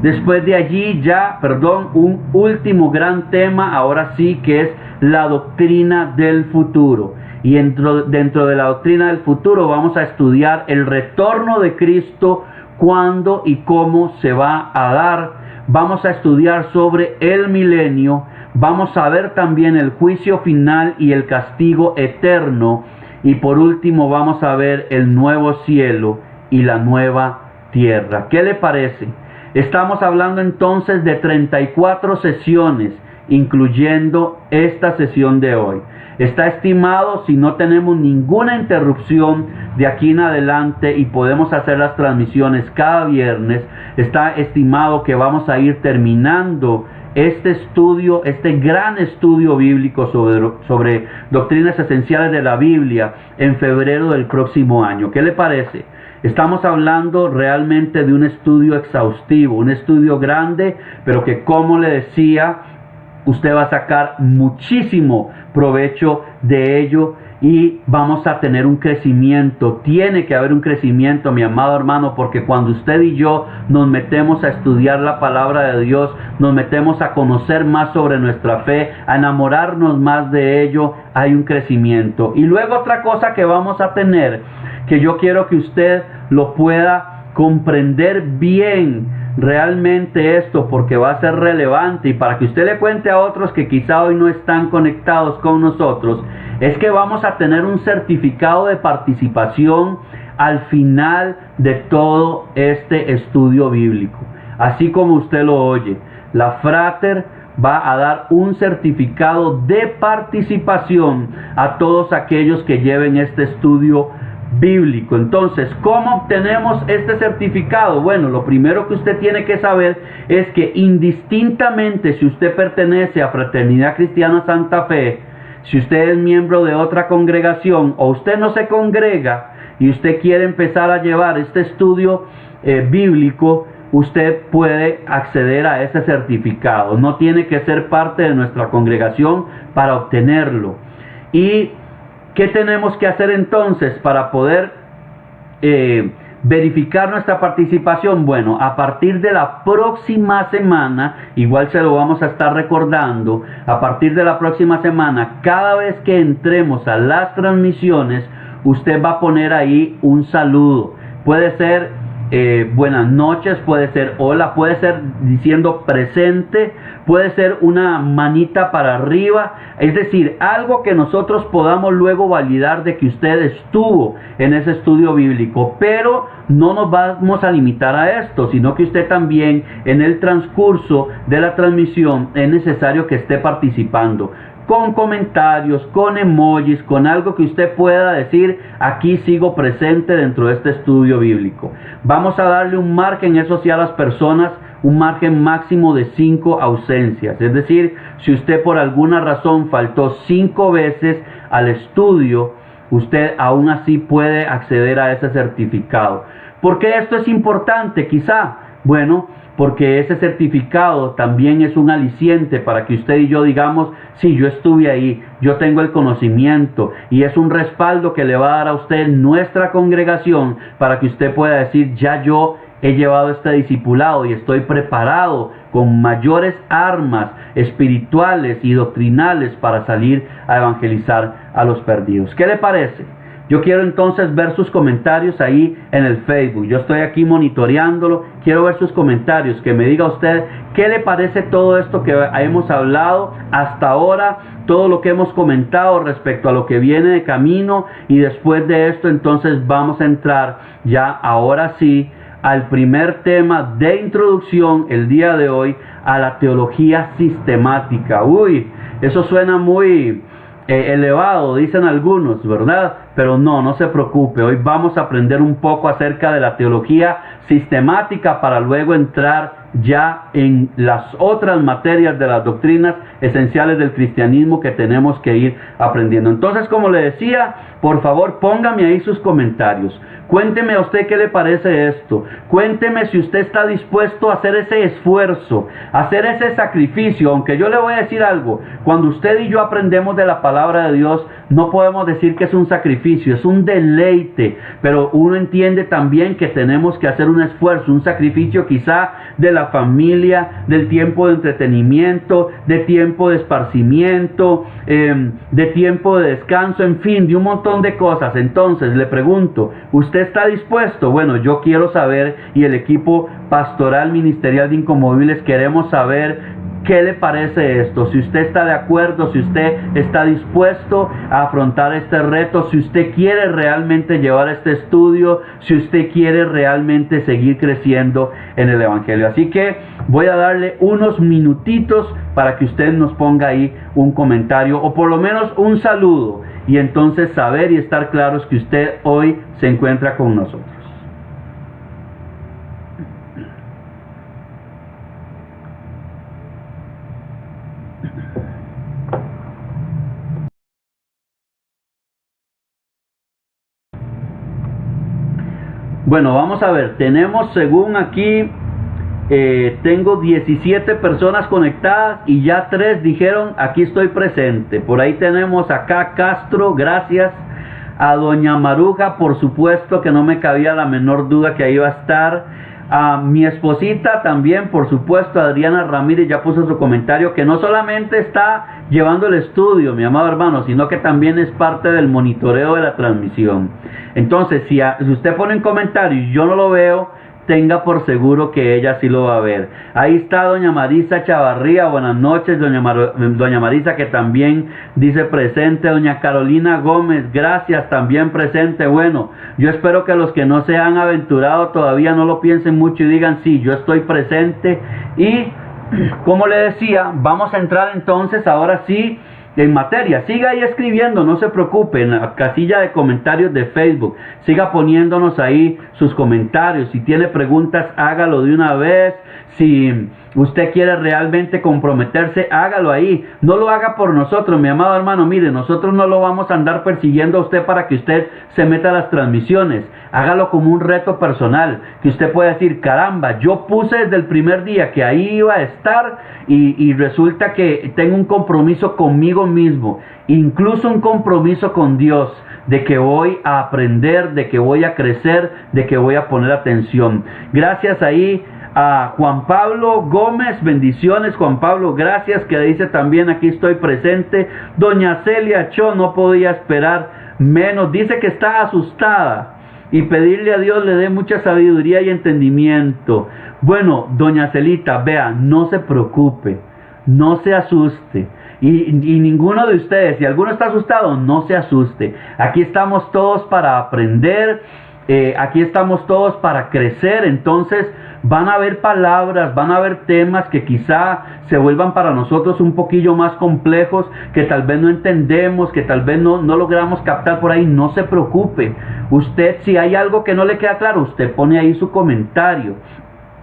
Después de allí un último gran tema, ahora sí, que es la doctrina del futuro. Y dentro de la doctrina del futuro vamos a estudiar el retorno de Cristo, cuándo y cómo se va a dar. Vamos a estudiar sobre el milenio. Vamos a ver también el juicio final y el castigo eterno. Y por último vamos a ver el nuevo cielo y la nueva tierra. ¿Qué le parece? Estamos hablando entonces de 34 sesiones, incluyendo esta sesión de hoy. Está estimado, si no tenemos ninguna interrupción de aquí en adelante y podemos hacer las transmisiones cada viernes, está estimado que vamos a ir terminando este estudio, este gran estudio bíblico sobre doctrinas esenciales de la Biblia en febrero del próximo año. ¿Qué le parece? Estamos hablando realmente de un estudio exhaustivo, un estudio grande, pero que, como le decía, usted va a sacar muchísimo provecho de ello y vamos a tener un crecimiento. Tiene que haber un crecimiento, mi amado hermano, porque cuando usted y yo nos metemos a estudiar la palabra de Dios, nos metemos a conocer más sobre nuestra fe, a enamorarnos más de ello, hay un crecimiento. Y luego otra cosa que vamos a tener, que yo quiero que usted lo pueda comprender bien realmente esto, porque va a ser relevante y para que usted le cuente a otros que quizá hoy no están conectados con nosotros, es que vamos a tener un certificado de participación al final de todo este estudio bíblico. Así como usted lo oye, la Frater va a dar un certificado de participación a todos aquellos que lleven este estudio bíblico. Entonces, ¿cómo obtenemos este certificado? Bueno, lo primero que usted tiene que saber es que indistintamente si usted pertenece a Fraternidad Cristiana Santa Fe, si usted es miembro de otra congregación o usted no se congrega y usted quiere empezar a llevar este estudio bíblico, usted puede acceder a ese certificado. No tiene que ser parte de nuestra congregación para obtenerlo. ¿Y qué tenemos que hacer entonces para poder verificar nuestra participación? Bueno, a partir de la próxima semana, igual se lo vamos a estar recordando, a partir de la próxima semana, cada vez que entremos a las transmisiones, usted va a poner ahí un saludo. Puede ser buenas noches, puede ser hola, puede ser diciendo presente, puede ser una manita para arriba, es decir, algo que nosotros podamos luego validar de que usted estuvo en ese estudio bíblico. Pero no nos vamos a limitar a esto, sino que usted también en el transcurso de la transmisión es necesario que esté participando con comentarios, con emojis, con algo que usted pueda decir: aquí sigo presente dentro de este estudio bíblico. Vamos a darle un margen, eso sí, a las personas, un margen máximo de 5 ausencias. Es decir, si usted por alguna razón faltó 5 veces al estudio, usted aún así puede acceder a ese certificado. ¿Por qué esto es importante? Quizá, bueno, porque ese certificado también es un aliciente para que usted y yo digamos, sí, yo estuve ahí, yo tengo el conocimiento, y es un respaldo que le va a dar a usted nuestra congregación para que usted pueda decir, ya yo he llevado este discipulado y estoy preparado con mayores armas espirituales y doctrinales para salir a evangelizar a los perdidos. ¿Qué le parece? Yo quiero entonces ver sus comentarios ahí en el Facebook. Yo estoy aquí monitoreándolo. Quiero ver sus comentarios. Que me diga usted qué le parece todo esto que hemos hablado hasta ahora. Todo lo que hemos comentado respecto a lo que viene de camino. Y después de esto entonces vamos a entrar ya ahora sí al primer tema de introducción el día de hoy a la teología sistemática. Uy, eso suena muy elevado, dicen algunos, ¿verdad? Pero no se preocupe, hoy vamos a aprender un poco acerca de la teología sistemática para luego entrar ya en las otras materias de las doctrinas esenciales del cristianismo que tenemos que ir aprendiendo. Entonces, como le decía, por favor, póngame ahí sus comentarios. Cuénteme a usted qué le parece esto. Cuénteme si usted está dispuesto a hacer ese esfuerzo, a hacer ese sacrificio. Aunque yo le voy a decir algo, cuando usted y yo aprendemos de la palabra de Dios, no podemos decir que es un sacrificio, es un deleite. Pero uno entiende también que tenemos que hacer un esfuerzo, un sacrificio quizá de la familia, del tiempo de entretenimiento, de tiempo de esparcimiento, de tiempo de descanso, en fin, de un montón de cosas. Entonces, le pregunto, ¿usted está dispuesto? Bueno, yo quiero saber, y el equipo pastoral ministerial de Inconmovibles queremos saber qué le parece esto, si usted está de acuerdo, si usted está dispuesto a afrontar este reto, si usted quiere realmente llevar este estudio, si usted quiere realmente seguir creciendo en el Evangelio. Así que voy a darle unos minutitos para que usted nos ponga ahí un comentario o por lo menos un saludo, y entonces saber y estar claros que usted hoy se encuentra con nosotros. Bueno, vamos a ver, tenemos según aquí, tengo 17 personas conectadas y ya 3 dijeron, aquí estoy presente. Por ahí tenemos acá Castro, gracias. A doña Maruja, por supuesto que no me cabía la menor duda que ahí iba a estar. A mi esposita también, por supuesto, Adriana Ramírez ya puso su comentario, que no solamente está llevando el estudio, mi amado hermano, sino que también es parte del monitoreo de la transmisión. Entonces, si usted pone un comentario y yo no lo veo, tenga por seguro que ella sí lo va a ver. Ahí está doña Marisa Chavarría, buenas noches, doña Marisa, que también dice presente. Doña Carolina Gómez, gracias, también presente. Bueno, yo espero que los que no se han aventurado todavía no lo piensen mucho y digan, sí, yo estoy presente. Y como le decía, vamos a entrar entonces ahora sí en materia. Siga ahí escribiendo, no se preocupe, en la casilla de comentarios de Facebook, siga poniéndonos ahí sus comentarios. Si tiene preguntas, hágalo de una vez. Si usted quiere realmente comprometerse, hágalo ahí. No lo haga por nosotros, mi amado hermano. Mire, nosotros no lo vamos a andar persiguiendo a usted para que usted se meta a las transmisiones. Hágalo como un reto personal, que usted pueda decir, caramba, yo puse desde el primer día que ahí iba a estar y resulta que tengo un compromiso conmigo mismo, incluso un compromiso con Dios, de que voy a aprender, de que voy a crecer, de que voy a poner atención. Gracias ahí a Juan Pablo Gómez, bendiciones Juan Pablo, gracias, que dice también aquí estoy presente. Doña Celia Cho, no podía esperar menos, dice que está asustada y pedirle a Dios le dé mucha sabiduría y entendimiento. Bueno, doña Celita, vea, no se preocupe, no se asuste. Y ninguno de ustedes, si alguno está asustado, no se asuste. Aquí estamos todos para aprender, aquí estamos todos para crecer. Entonces van a haber palabras, van a haber temas que quizá se vuelvan para nosotros un poquillo más complejos, que tal vez no entendemos, que tal vez no logramos captar por ahí. No se preocupe. Usted, si hay algo que no le queda claro, usted pone ahí su comentario.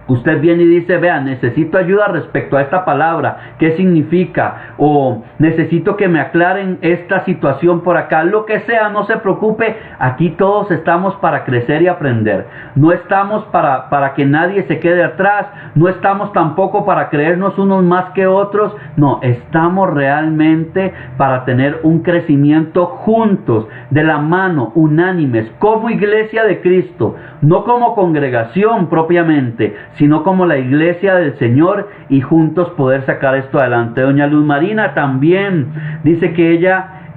Usted viene y dice, vea, necesito ayuda respecto a esta palabra, ¿qué significa? O necesito que me aclaren esta situación por acá, lo que sea, no se preocupe, aquí todos estamos para crecer y aprender. No estamos para que nadie se quede atrás, no estamos tampoco para creernos unos más que otros, no, estamos realmente para tener un crecimiento juntos, de la mano, unánimes, como iglesia de Cristo, no como congregación propiamente, sino como la iglesia del Señor, y juntos poder sacar esto adelante. Doña Luz Marina también dice que ella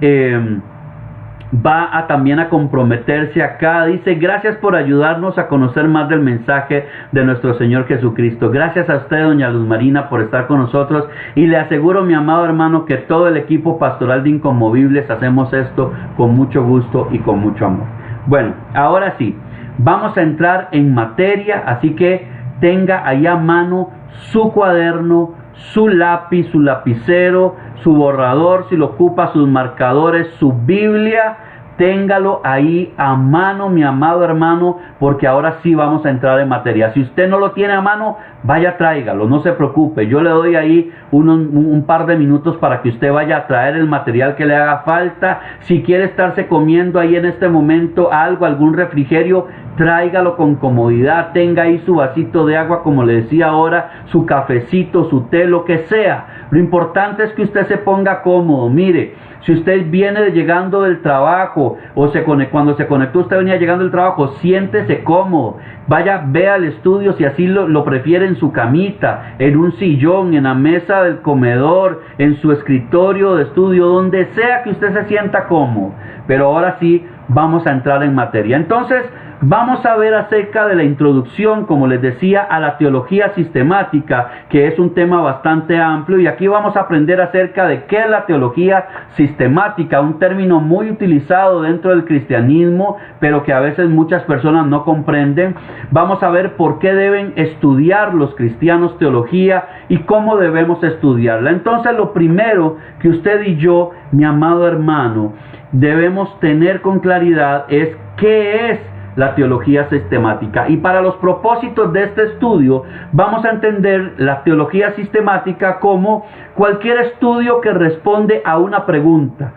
va también a comprometerse acá. Dice, gracias por ayudarnos a conocer más del mensaje de nuestro Señor Jesucristo. Gracias a usted, doña Luz Marina, por estar con nosotros, y le aseguro, mi amado hermano, que todo el equipo pastoral de Inconmovibles hacemos esto con mucho gusto y con mucho amor. Bueno, ahora sí, vamos a entrar en materia, así que tenga ahí a mano su cuaderno, su lápiz, su lapicero, su borrador, si lo ocupa, sus marcadores, su Biblia. Téngalo ahí a mano, mi amado hermano, porque ahora sí vamos a entrar en materia. Si usted no lo tiene a mano, vaya, tráigalo, no se preocupe. Yo le doy ahí un par de minutos para que usted vaya a traer el material que le haga falta. Si quiere estarse comiendo ahí en este momento algo, algún refrigerio, tráigalo con comodidad. Tenga ahí su vasito de agua, como le decía ahora, su cafecito, su té, lo que sea. Lo importante es que usted se ponga cómodo. Mire, si usted viene llegando del trabajo, o cuando se conectó usted venía llegando del trabajo, siéntese cómodo. Vaya, vea el estudio, si así lo prefiere, en su camita, en un sillón, en la mesa del comedor, en su escritorio de estudio, donde sea que usted se sienta cómodo. Pero ahora sí, vamos a entrar en materia. Entonces, vamos a ver acerca de la introducción, como les decía, a la teología sistemática, que es un tema bastante amplio, y aquí vamos a aprender acerca de qué es la teología sistemática, un término muy utilizado dentro del cristianismo, pero que a veces muchas personas no comprenden. Vamos a ver por qué deben estudiar los cristianos teología y cómo debemos estudiarla. Entonces, lo primero que usted y yo, mi amado hermano, debemos tener con claridad es qué es la teología sistemática. Y para los propósitos de este estudio, vamos a entender la teología sistemática como cualquier estudio que responde a una pregunta.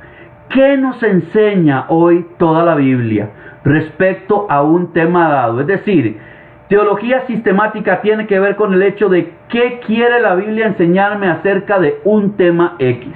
¿Qué nos enseña hoy toda la Biblia respecto a un tema dado? Es decir, teología sistemática tiene que ver con el hecho de qué quiere la Biblia enseñarme acerca de un tema X.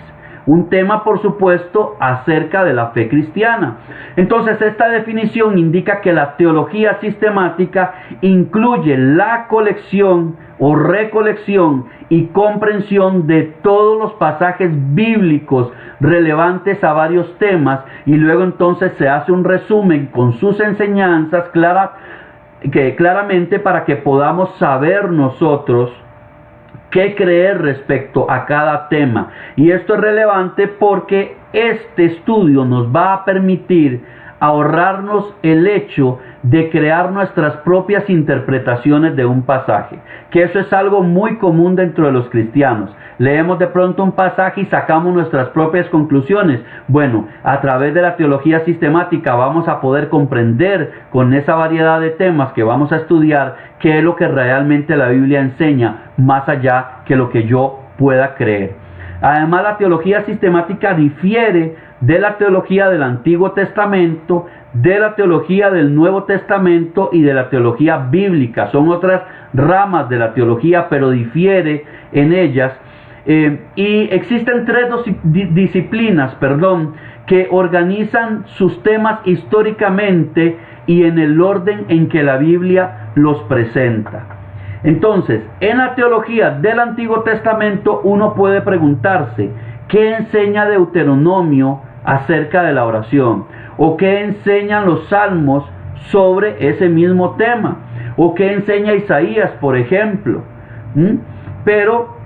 Un tema, por supuesto, acerca de la fe cristiana. Entonces, esta definición indica que la teología sistemática incluye la colección o recolección y comprensión de todos los pasajes bíblicos relevantes a varios temas, y luego entonces se hace un resumen con sus enseñanzas claramente, para que podamos saber nosotros qué creer respecto a cada tema. Y esto es relevante porque este estudio nos va a permitir ahorrarnos el hecho de crear nuestras propias interpretaciones de un pasaje, que eso es algo muy común dentro de los cristianos. Leemos de pronto un pasaje y sacamos nuestras propias conclusiones. Bueno, a través de la teología sistemática vamos a poder comprender, con esa variedad de temas que vamos a estudiar, qué es lo que realmente la Biblia enseña, más allá que lo que yo pueda creer. Además, la teología sistemática difiere de la teología del Antiguo Testamento, de la teología del Nuevo Testamento y de la teología bíblica. Son otras ramas de la teología, pero difiere en ellas. Y existen tres disciplinas, que organizan sus temas históricamente y en el orden en que la Biblia los presenta. Entonces, en la teología del Antiguo Testamento uno puede preguntarse, ¿qué enseña Deuteronomio acerca de la oración? ¿O qué enseñan los salmos sobre ese mismo tema? ¿O qué enseña Isaías, por ejemplo? Pero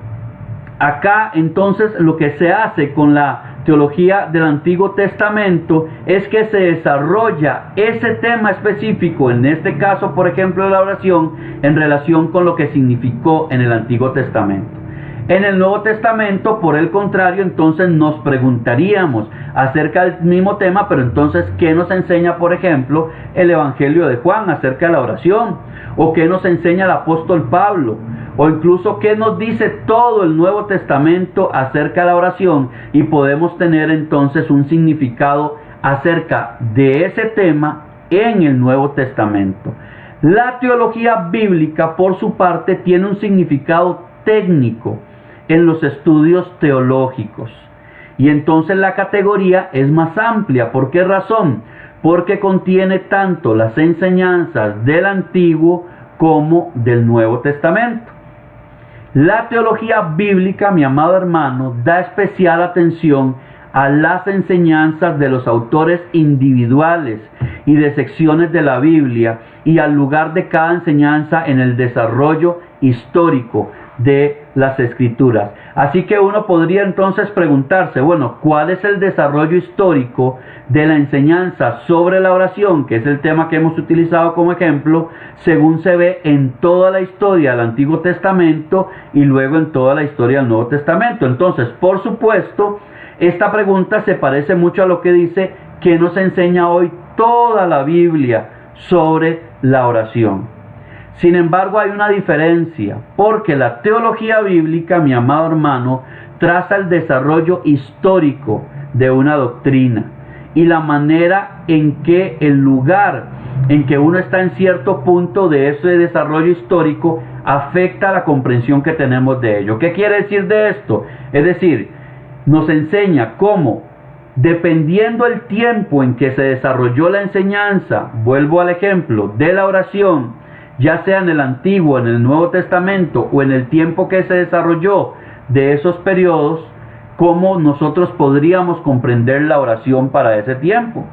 acá entonces lo que se hace con la teología del Antiguo Testamento es que se desarrolla ese tema específico, en este caso, por ejemplo, la oración, en relación con lo que significó en el Antiguo Testamento. En el Nuevo Testamento, por el contrario, entonces nos preguntaríamos acerca del mismo tema, pero entonces, ¿qué nos enseña, por ejemplo, el Evangelio de Juan acerca de la oración? ¿O qué nos enseña el apóstol Pablo? O incluso, ¿qué nos dice todo el Nuevo Testamento acerca de la oración? Y podemos tener entonces un significado acerca de ese tema en el Nuevo Testamento. La teología bíblica, por su parte, tiene un significado técnico en los estudios teológicos. Y entonces la categoría es más amplia. ¿Por qué razón? Porque contiene tanto las enseñanzas del Antiguo como del Nuevo Testamento. La teología bíblica, mi amado hermano, da especial atención a las enseñanzas de los autores individuales y de secciones de la Biblia y al lugar de cada enseñanza en el desarrollo histórico de las Escrituras. Así que uno podría entonces preguntarse, bueno, ¿cuál es el desarrollo histórico de la enseñanza sobre la oración, que es el tema que hemos utilizado como ejemplo, según se ve en toda la historia del Antiguo Testamento y luego en toda la historia del Nuevo Testamento? Entonces, por supuesto, esta pregunta se parece mucho a lo que dice que nos enseña hoy toda la Biblia sobre la oración. Sin embargo, hay una diferencia, porque la teología bíblica, mi amado hermano, traza el desarrollo histórico de una doctrina y la manera en que el lugar en que uno está en cierto punto de ese desarrollo histórico afecta la comprensión que tenemos de ello. ¿Qué quiere decir de esto? Es decir, nos enseña cómo, dependiendo el tiempo en que se desarrolló la enseñanza, vuelvo al ejemplo de la oración, ya sea en el Antiguo, en el Nuevo Testamento o en el tiempo que se desarrolló de esos periodos, cómo nosotros podríamos comprender la oración para ese tiempo.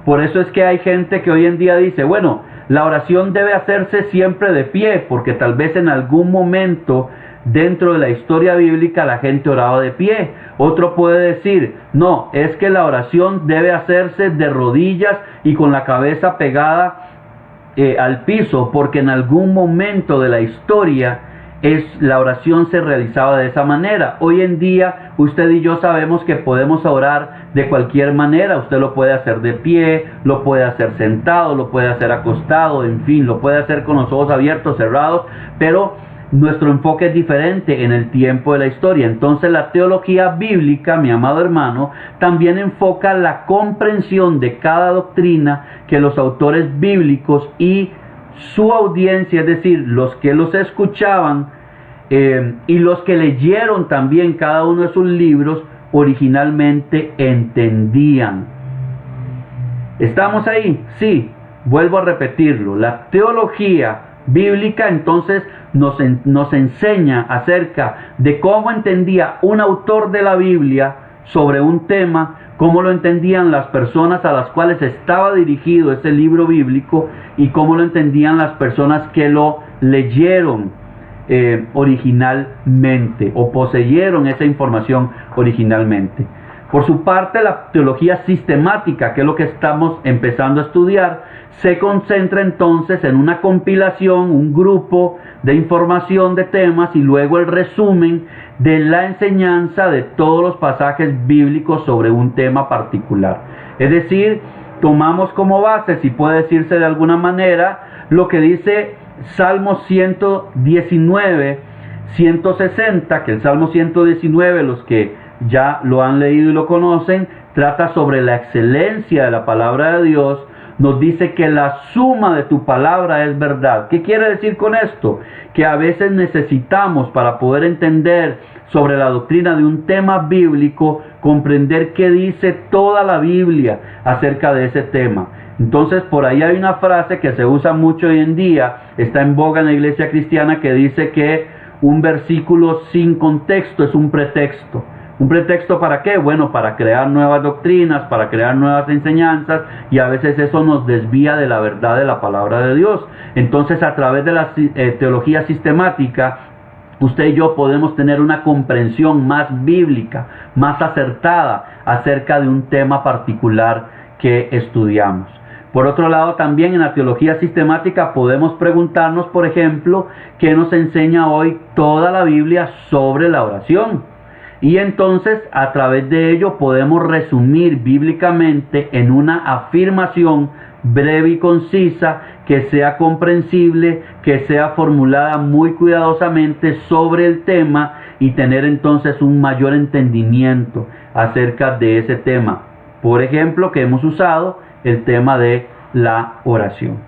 Por eso es que hay gente que hoy en día dice, bueno, la oración debe hacerse siempre de pie, porque tal vez en algún momento dentro de la historia bíblica la gente oraba de pie. Otro puede decir, no, es que la oración debe hacerse de rodillas y con la cabeza pegada al piso, porque en algún momento de la historia la oración se realizaba de esa manera. Hoy en día usted y yo sabemos que podemos orar de cualquier manera. Usted lo puede hacer de pie, lo puede hacer sentado, lo puede hacer acostado, en fin, lo puede hacer con los ojos abiertos, cerrados, pero nuestro enfoque es diferente en el tiempo de la historia. Entonces la teología bíblica, mi amado hermano, también enfoca la comprensión de cada doctrina que los autores bíblicos y su audiencia, es decir, los que los escuchaban y los que leyeron también cada uno de sus libros, originalmente entendían. ¿Estamos ahí? Sí, vuelvo a repetirlo. La teología bíblica entonces nos enseña acerca de cómo entendía un autor de la Biblia sobre un tema, cómo lo entendían las personas a las cuales estaba dirigido ese libro bíblico y cómo lo entendían las personas que lo leyeron originalmente o poseyeron esa información originalmente. Por su parte, la teología sistemática, que es lo que estamos empezando a estudiar, se concentra entonces en una compilación, un grupo de información de temas y luego el resumen de la enseñanza de todos los pasajes bíblicos sobre un tema particular. Es decir, tomamos como base, si puede decirse de alguna manera, lo que dice Salmo 119, 160, que el Salmo 119, los que ya lo han leído y lo conocen, trata sobre la excelencia de la palabra de Dios. Nos dice que la suma de tu palabra es verdad. ¿Qué quiere decir con esto? Que a veces necesitamos, para poder entender sobre la doctrina de un tema bíblico, comprender qué dice toda la Biblia acerca de ese tema. Entonces, por ahí hay una frase que se usa mucho hoy en día, está en boga en la iglesia cristiana, que dice que un versículo sin contexto es un pretexto. ¿Un pretexto para qué? Bueno, para crear nuevas doctrinas, para crear nuevas enseñanzas, y a veces eso nos desvía de la verdad de la palabra de Dios. Entonces, a través de la teología sistemática, usted y yo podemos tener una comprensión más bíblica, más acertada acerca de un tema particular que estudiamos. Por otro lado, también en la teología sistemática podemos preguntarnos, por ejemplo, ¿qué nos enseña hoy toda la Biblia sobre la oración? Y entonces, a través de ello, podemos resumir bíblicamente en una afirmación breve y concisa, que sea comprensible, que sea formulada muy cuidadosamente sobre el tema y tener entonces un mayor entendimiento acerca de ese tema. Por ejemplo, que hemos usado el tema de la oración.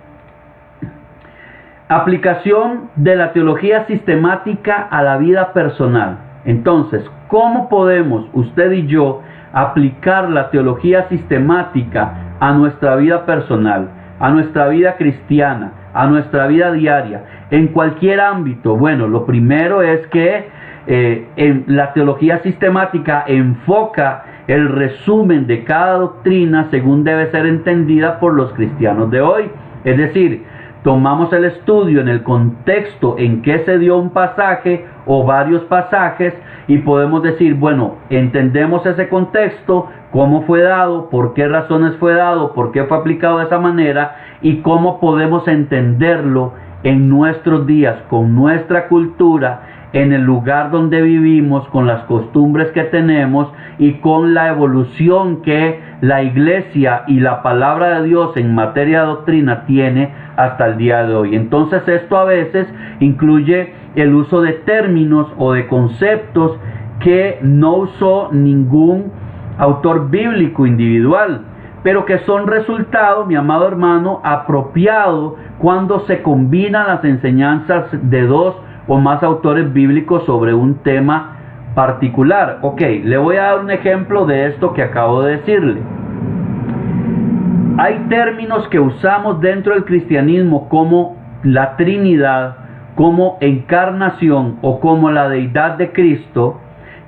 Aplicación de la teología sistemática a la vida personal. Entonces, ¿cómo podemos usted y yo aplicar la teología sistemática a nuestra vida personal, a nuestra vida cristiana, a nuestra vida diaria, en cualquier ámbito? Bueno, lo primero es que en la teología sistemática enfoca el resumen de cada doctrina según debe ser entendida por los cristianos de hoy. Es decir, tomamos el estudio en el contexto en que se dio un pasaje o varios pasajes y podemos decir, bueno, entendemos ese contexto, cómo fue dado, por qué razones fue dado, por qué fue aplicado de esa manera y cómo podemos entenderlo en nuestros días, con nuestra cultura, en el lugar donde vivimos, con las costumbres que tenemos y con la evolución que la iglesia y la palabra de Dios en materia de doctrina tiene hasta el día de hoy. Entonces esto a veces incluye el uso de términos o de conceptos que no usó ningún autor bíblico individual, pero que son resultado, mi amado hermano, apropiado cuando se combinan las enseñanzas de dos o más autores bíblicos sobre un tema particular. Ok, le voy a dar un ejemplo de esto que acabo de decirle. Hay términos que usamos dentro del cristianismo como la Trinidad, como encarnación o como la deidad de Cristo,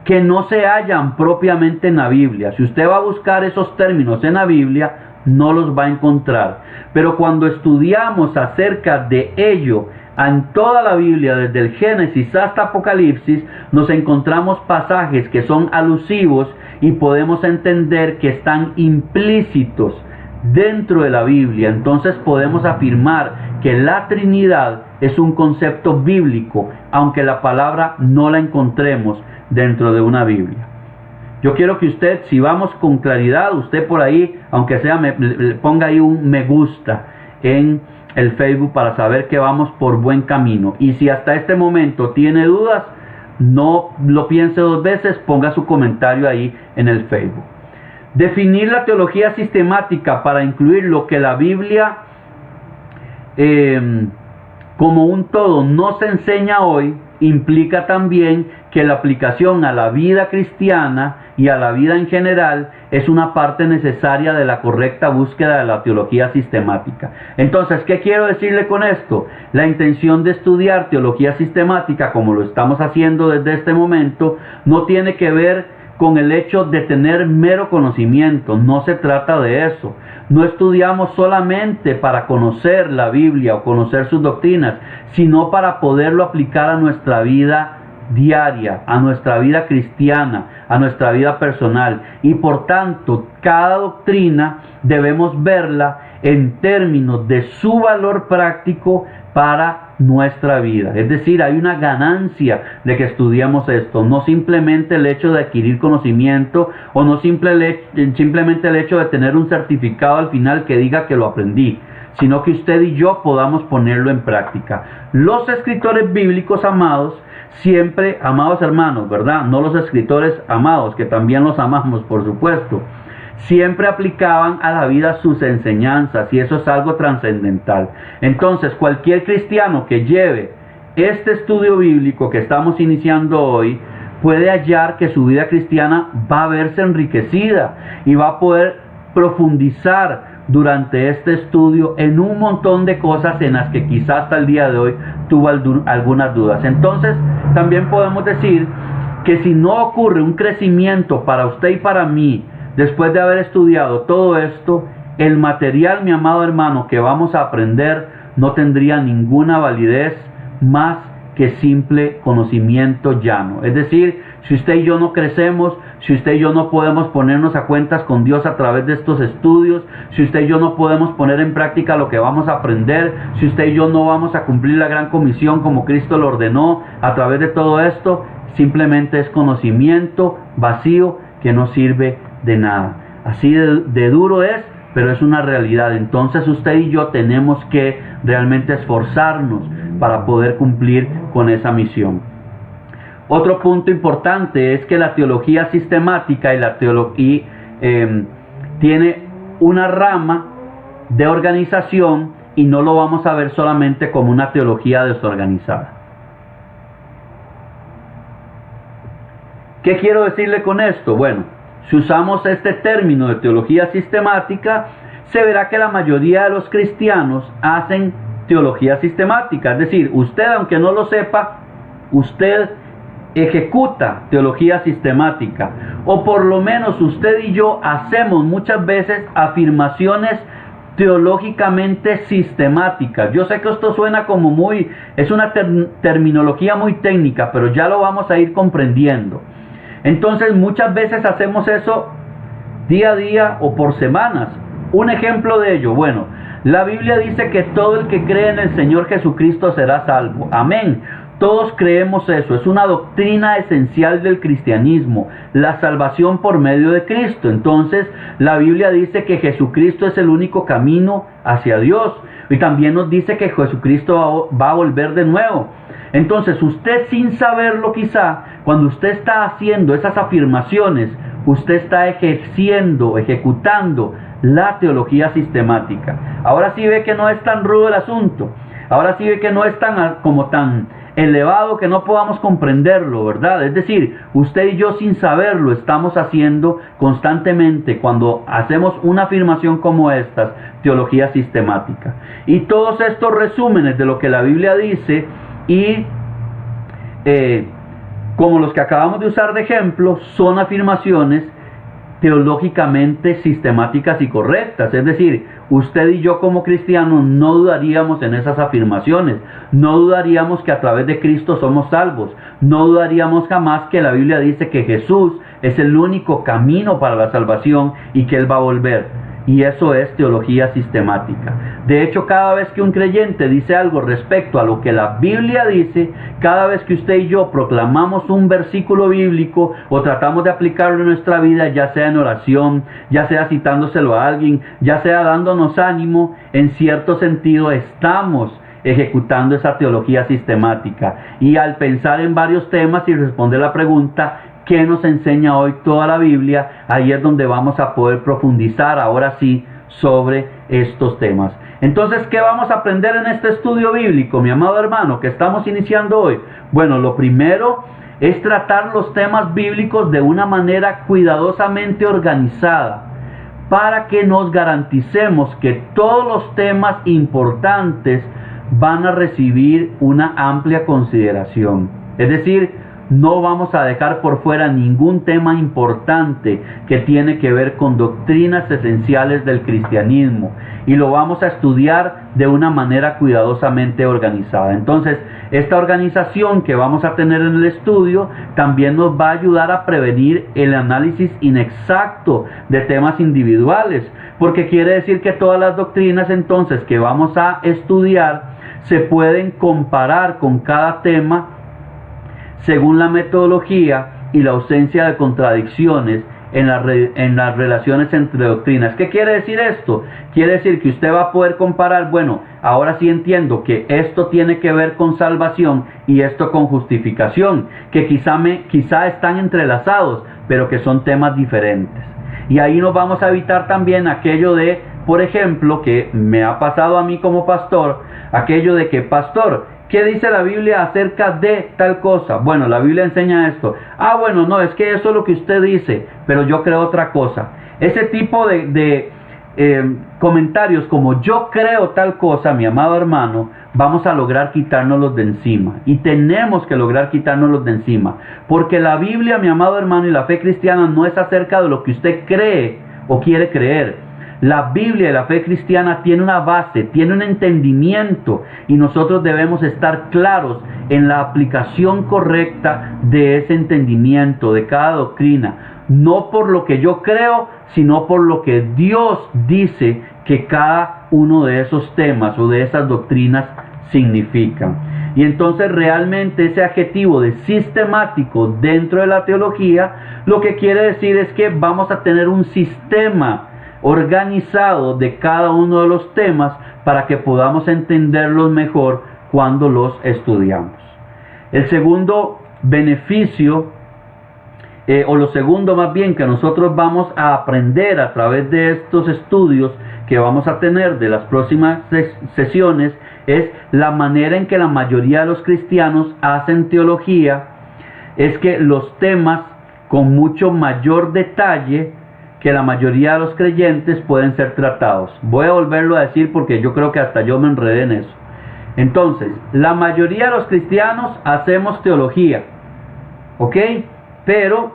que no se hallan propiamente en la Biblia. Si usted va a buscar esos términos en la Biblia, no los va a encontrar. Pero cuando estudiamos acerca de ello en toda la Biblia, desde el Génesis hasta Apocalipsis, nos encontramos pasajes que son alusivos y podemos entender que están implícitos dentro de la Biblia. Entonces podemos afirmar que la Trinidad es un concepto bíblico, aunque la palabra no la encontremos dentro de una Biblia. Yo quiero que usted, si vamos con claridad, usted por ahí, aunque sea, ponga ahí un me gusta en el Facebook para saber que vamos por buen camino. Y si hasta este momento tiene dudas, no lo piense dos veces, ponga su comentario ahí en el Facebook. Definir la teología sistemática para incluir lo que la Biblia como un todo no se enseña hoy, implica también que la aplicación a la vida cristiana y a la vida en general es una parte necesaria de la correcta búsqueda de la teología sistemática. Entonces, ¿qué quiero decirle con esto? La intención de estudiar teología sistemática, como lo estamos haciendo desde este momento, no tiene que ver con el hecho de tener mero conocimiento. No se trata de eso. No estudiamos solamente para conocer la Biblia o conocer sus doctrinas, sino para poderlo aplicar a nuestra vida diaria, a nuestra vida cristiana, a nuestra vida personal. Y por tanto, cada doctrina debemos verla en términos de su valor práctico para nuestra vida. Es decir, hay una ganancia de que estudiamos esto, no simplemente el hecho de adquirir conocimiento o no simplemente el hecho de tener un certificado al final que diga que lo aprendí, sino que usted y yo podamos ponerlo en práctica. Los escritores bíblicos, amados, siempre, amados hermanos, ¿verdad? No los escritores amados, que también los amamos, por supuesto, siempre aplicaban a la vida sus enseñanzas, y eso es algo trascendental. Entonces, cualquier cristiano que lleve este estudio bíblico que estamos iniciando hoy, puede hallar que su vida cristiana va a verse enriquecida y va a poder profundizar durante este estudio en un montón de cosas en las que quizás hasta el día de hoy tuvo algunas dudas. Entonces, también podemos decir que si no ocurre un crecimiento para usted y para mí, después de haber estudiado todo esto, el material, mi amado hermano, que vamos a aprender no tendría ninguna validez más que simple conocimiento llano. Es decir, si usted y yo no crecemos, si usted y yo no podemos ponernos a cuentas con Dios a través de estos estudios, si usted y yo no podemos poner en práctica lo que vamos a aprender, si usted y yo no vamos a cumplir la gran comisión como Cristo lo ordenó a través de todo esto, simplemente es conocimiento vacío que no sirve de nada. Así de duro es, pero es una realidad. Entonces usted y yo tenemos que realmente esforzarnos para poder cumplir con esa misión. Otro punto importante es que la teología sistemática tiene una rama de organización y no lo vamos a ver solamente como una teología desorganizada. ¿Qué quiero decirle con esto? Bueno, si usamos este término de teología sistemática, se verá que la mayoría de los cristianos hacen teología sistemática. Es decir, usted, aunque no lo sepa, usted ejecuta teología sistemática. O por lo menos usted y yo hacemos muchas veces afirmaciones teológicamente sistemáticas. Yo sé que esto suena como es una terminología muy técnica, pero ya lo vamos a ir comprendiendo. Entonces muchas veces hacemos eso día a día o por semanas. Un ejemplo de ello, bueno, la Biblia dice que todo el que cree en el Señor Jesucristo será salvo. Amén. Todos creemos eso. Es una doctrina esencial del cristianismo, la salvación por medio de Cristo. Entonces la Biblia dice que Jesucristo es el único camino hacia Dios. Y también nos dice que Jesucristo va a volver de nuevo. Entonces usted, sin saberlo quizá, cuando usted está haciendo esas afirmaciones, usted está ejecutando la teología sistemática. Ahora sí ve que no es tan rudo el asunto. Ahora sí ve que no es tan elevado que no podamos comprenderlo, ¿verdad? Es decir, usted y yo, sin saberlo, estamos haciendo constantemente, cuando hacemos una afirmación como estas, teología sistemática. Y todos estos resúmenes de lo que la Biblia dice y como los que acabamos de usar de ejemplo, son afirmaciones teológicamente sistemáticas y correctas. Es decir, usted y yo como cristianos no dudaríamos en esas afirmaciones, no dudaríamos que a través de Cristo somos salvos, no dudaríamos jamás que la Biblia dice que Jesús es el único camino para la salvación y que Él va a volver. Y eso es teología sistemática. De hecho, cada vez que un creyente dice algo respecto a lo que la Biblia dice, cada vez que usted y yo proclamamos un versículo bíblico o tratamos de aplicarlo en nuestra vida, ya sea en oración, ya sea citándoselo a alguien, ya sea dándonos ánimo, en cierto sentido estamos ejecutando esa teología sistemática. Y al pensar en varios temas y responder la pregunta, ¿qué nos enseña hoy toda la Biblia? Ahí es donde vamos a poder profundizar ahora sí sobre estos temas. Entonces, ¿qué vamos a aprender en este estudio bíblico, mi amado hermano, que estamos iniciando hoy? Bueno, lo primero es tratar los temas bíblicos de una manera cuidadosamente organizada, para que nos garanticemos que todos los temas importantes van a recibir una amplia consideración. Es decir, no vamos a dejar por fuera ningún tema importante que tiene que ver con doctrinas esenciales del cristianismo, y lo vamos a estudiar de una manera cuidadosamente organizada. Entonces, esta organización que vamos a tener en el estudio también nos va a ayudar a prevenir el análisis inexacto de temas individuales, porque quiere decir que todas las doctrinas entonces que vamos a estudiar se pueden comparar con cada tema según la metodología y la ausencia de contradicciones en las relaciones entre doctrinas. ¿Qué quiere decir esto? Quiere decir que usted va a poder comparar, bueno, ahora sí entiendo que esto tiene que ver con salvación y esto con justificación, que quizá están entrelazados, pero que son temas diferentes. Y ahí nos vamos a evitar también aquello de, por ejemplo, que me ha pasado a mí como pastor, aquello de que, pastor, ¿qué dice la Biblia acerca de tal cosa? Bueno, la Biblia enseña esto. Ah, bueno, no, es que eso es lo que usted dice, pero yo creo otra cosa. Ese tipo de comentarios como yo creo tal cosa, mi amado hermano, vamos a lograr quitárnoslos de encima. Y tenemos que lograr quitárnoslos de encima. Porque la Biblia, mi amado hermano, y la fe cristiana no es acerca de lo que usted cree o quiere creer. La Biblia y la fe cristiana tiene una base, tiene un entendimiento, y nosotros debemos estar claros en la aplicación correcta de ese entendimiento, de cada doctrina. No por lo que yo creo, sino por lo que Dios dice que cada uno de esos temas o de esas doctrinas significan. Y entonces realmente ese adjetivo de sistemático dentro de la teología, lo que quiere decir es que vamos a tener un sistema organizado de cada uno de los temas para que podamos entenderlos mejor cuando los estudiamos. El segundo beneficio, o lo segundo más bien que nosotros vamos a aprender a través de estos estudios que vamos a tener de las próximas sesiones, es la manera en que la mayoría de los cristianos hacen teología. Es que los temas con mucho mayor detalle que la mayoría de los creyentes pueden ser tratados. Voy a volverlo a decir porque yo creo que hasta yo me enredé en eso. Entonces, la mayoría de los cristianos hacemos teología, ¿ok? Pero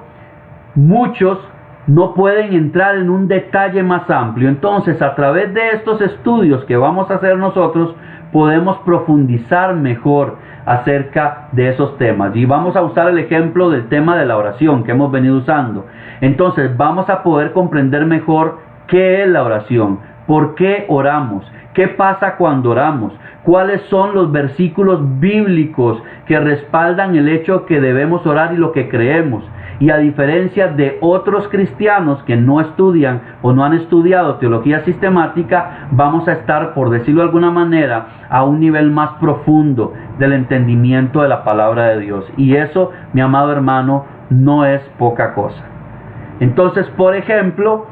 muchos no pueden entrar en un detalle más amplio. Entonces, a través de estos estudios que vamos a hacer nosotros, podemos profundizar mejor acerca de esos temas. Y vamos a usar el ejemplo del tema de la oración que hemos venido usando. Entonces, vamos a poder comprender mejor qué es la oración, por qué oramos, qué pasa cuando oramos, cuáles son los versículos bíblicos que respaldan el hecho que debemos orar y lo que creemos. Y a diferencia de otros cristianos que no estudian o no han estudiado teología sistemática, vamos a estar, por decirlo de alguna manera, a un nivel más profundo del entendimiento de la palabra de Dios. Y eso, mi amado hermano, no es poca cosa. Entonces, por ejemplo,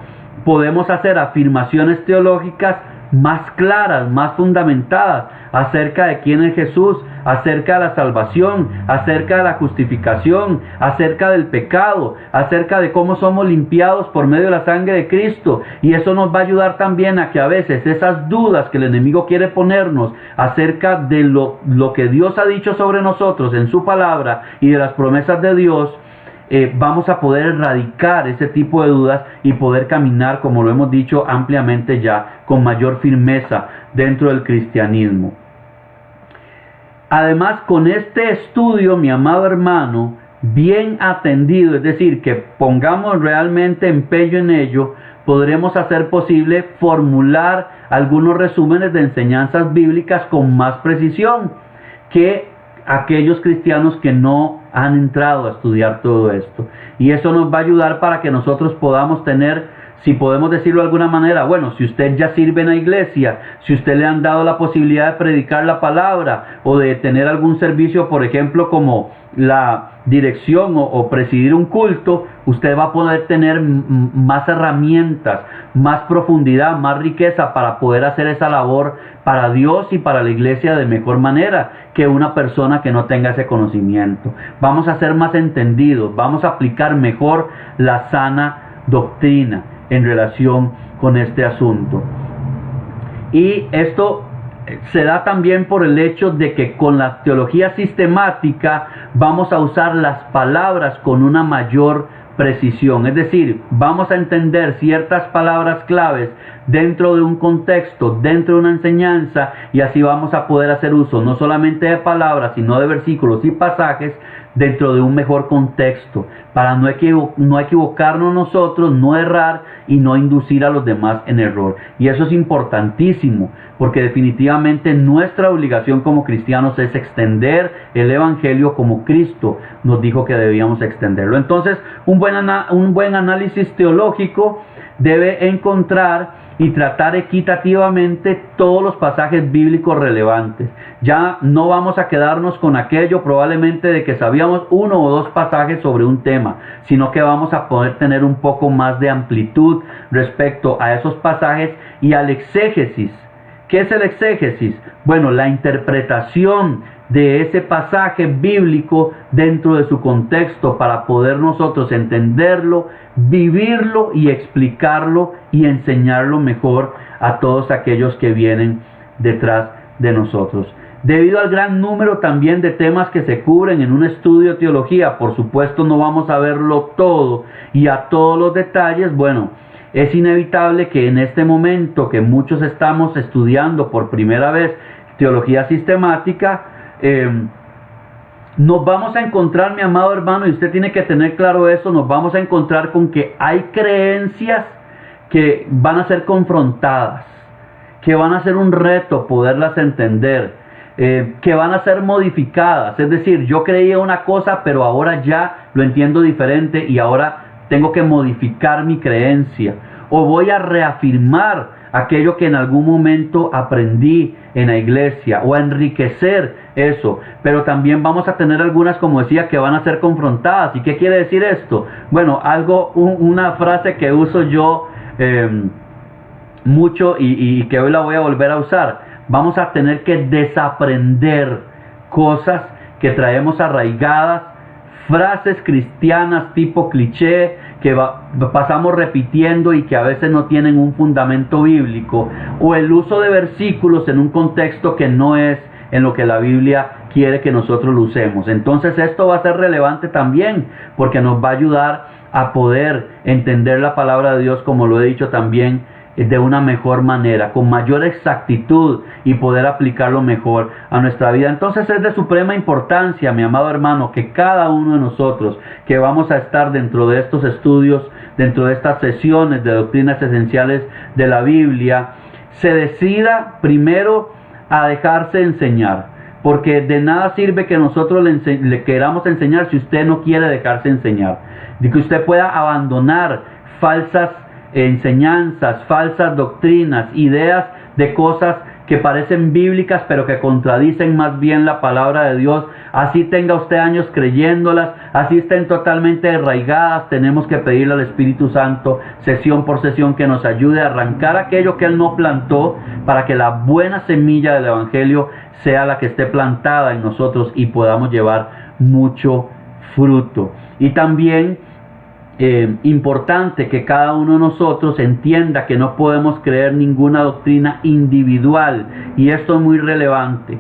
podemos hacer afirmaciones teológicas más claras, más fundamentadas acerca de quién es Jesús, acerca de la salvación, acerca de la justificación, acerca del pecado, acerca de cómo somos limpiados por medio de la sangre de Cristo. Y eso nos va a ayudar también a que a veces esas dudas que el enemigo quiere ponernos acerca de lo que Dios ha dicho sobre nosotros en su palabra y de las promesas de Dios, vamos a poder erradicar ese tipo de dudas y poder caminar, como lo hemos dicho ampliamente ya, con mayor firmeza dentro del cristianismo. Además, con este estudio, mi amado hermano, bien atendido, es decir, que pongamos realmente empeño en ello, podremos hacer posible formular algunos resúmenes de enseñanzas bíblicas con más precisión que aquellos cristianos que no han entrado a estudiar todo esto. Y eso nos va a ayudar para que nosotros podamos tener, si podemos decirlo de alguna manera, bueno, si usted ya sirve en la iglesia, si usted le han dado la posibilidad de predicar la palabra o de tener algún servicio, por ejemplo, como la dirección o presidir un culto, usted va a poder tener más herramientas, más profundidad, más riqueza para poder hacer esa labor para Dios y para la iglesia de mejor manera que una persona que no tenga ese conocimiento. Vamos a ser más entendidos, vamos a aplicar mejor la sana doctrina en relación con este asunto. Y esto se da también por el hecho de que con la teología sistemática vamos a usar las palabras con una mayor precisión, es decir, vamos a entender ciertas palabras claves dentro de un contexto, dentro de una enseñanza, y así vamos a poder hacer uso no solamente de palabras, sino de versículos y pasajes dentro de un mejor contexto, para no equivocarnos nosotros, no errar y no inducir a los demás en error. Y eso es importantísimo, porque definitivamente nuestra obligación como cristianos es extender el evangelio como Cristo nos dijo que debíamos extenderlo. Entonces, un buen análisis teológico debe encontrar y tratar equitativamente todos los pasajes bíblicos relevantes. Ya no vamos a quedarnos con aquello probablemente de que sabíamos uno o dos pasajes sobre un tema, sino que vamos a poder tener un poco más de amplitud respecto a esos pasajes y al exégesis. ¿Qué es el exégesis? Bueno, la interpretación de ese pasaje bíblico dentro de su contexto para poder nosotros entenderlo, vivirlo y explicarlo y enseñarlo mejor a todos aquellos que vienen detrás de nosotros. Debido al gran número también de temas que se cubren en un estudio de teología, por supuesto no vamos a verlo todo y a todos los detalles. Bueno, es inevitable que en este momento que muchos estamos estudiando por primera vez teología sistemática, nos vamos a encontrar, mi amado hermano, y usted tiene que tener claro eso, nos vamos a encontrar con que hay creencias que van a ser confrontadas, que van a ser un reto poderlas entender, que van a ser modificadas. Es decir, yo creía una cosa, pero ahora ya lo entiendo diferente y ahora tengo que modificar mi creencia. O voy a reafirmar aquello que en algún momento aprendí en la iglesia, o a enriquecer eso. Pero también vamos a tener algunas, como decía, que van a ser confrontadas. ¿Y qué quiere decir esto? Bueno, una frase que uso yo mucho y que hoy la voy a volver a usar. Vamos a tener que desaprender cosas que traemos arraigadas, frases cristianas tipo cliché que pasamos repitiendo y que a veces no tienen un fundamento bíblico, o el uso de versículos en un contexto que no es en lo que la Biblia quiere que nosotros lo usemos. Entonces esto va a ser relevante también, porque nos va a ayudar a poder entender la palabra de Dios, como lo he dicho también, de una mejor manera, con mayor exactitud, y poder aplicarlo mejor a nuestra vida. Entonces es de suprema importancia, mi amado hermano, que cada uno de nosotros que vamos a estar dentro de estos estudios, dentro de estas sesiones de doctrinas esenciales de la Biblia, se decida primero a dejarse enseñar, porque de nada sirve que nosotros le queramos enseñar si usted no quiere dejarse enseñar, de que usted pueda abandonar falsas enseñanzas, falsas doctrinas, ideas de cosas que parecen bíblicas pero que contradicen más bien la palabra de Dios. Así tenga usted años creyéndolas, así estén totalmente arraigadas, tenemos que pedirle al Espíritu Santo sesión por sesión que nos ayude a arrancar aquello que Él no plantó, para que la buena semilla del Evangelio sea la que esté plantada en nosotros y podamos llevar mucho fruto. Y también importante que cada uno de nosotros entienda que no podemos creer ninguna doctrina individual, y esto es muy relevante,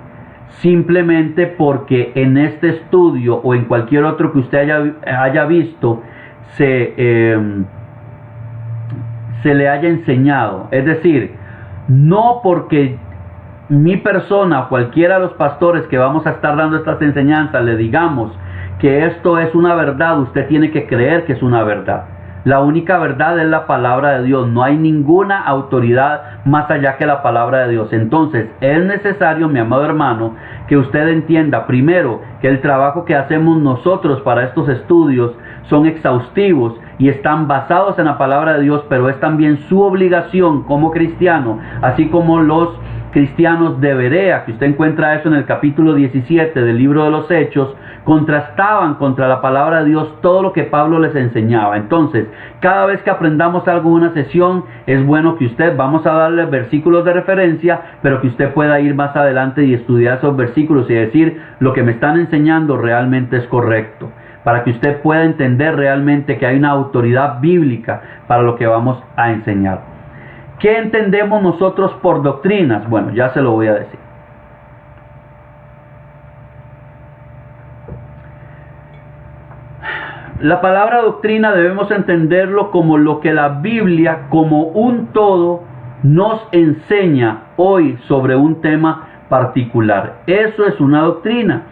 simplemente porque en este estudio o en cualquier otro que usted haya visto se le haya enseñado. Es decir, no porque mi persona o cualquiera de los pastores que vamos a estar dando estas enseñanzas le digamos que esto es una verdad, usted tiene que creer que es una verdad. La única verdad es la palabra de Dios. No hay ninguna autoridad más allá que la palabra de Dios. Entonces, es necesario, mi amado hermano, que usted entienda primero que el trabajo que hacemos nosotros para estos estudios son exhaustivos y están basados en la palabra de Dios, pero es también su obligación como cristiano, así como los cristianos de Berea, que usted encuentra eso en el capítulo 17 del libro de los Hechos, contrastaban contra la palabra de Dios todo lo que Pablo les enseñaba. Entonces, cada vez que aprendamos algo en una sesión, es bueno que usted, vamos a darle versículos de referencia, pero que usted pueda ir más adelante y estudiar esos versículos y decir, lo que me están enseñando realmente es correcto, para que usted pueda entender realmente que hay una autoridad bíblica para lo que vamos a enseñar. ¿Qué entendemos nosotros por doctrinas? Bueno, ya se lo voy a decir. La palabra doctrina debemos entenderlo como lo que la Biblia, como un todo, nos enseña hoy sobre un tema particular. Eso es una doctrina.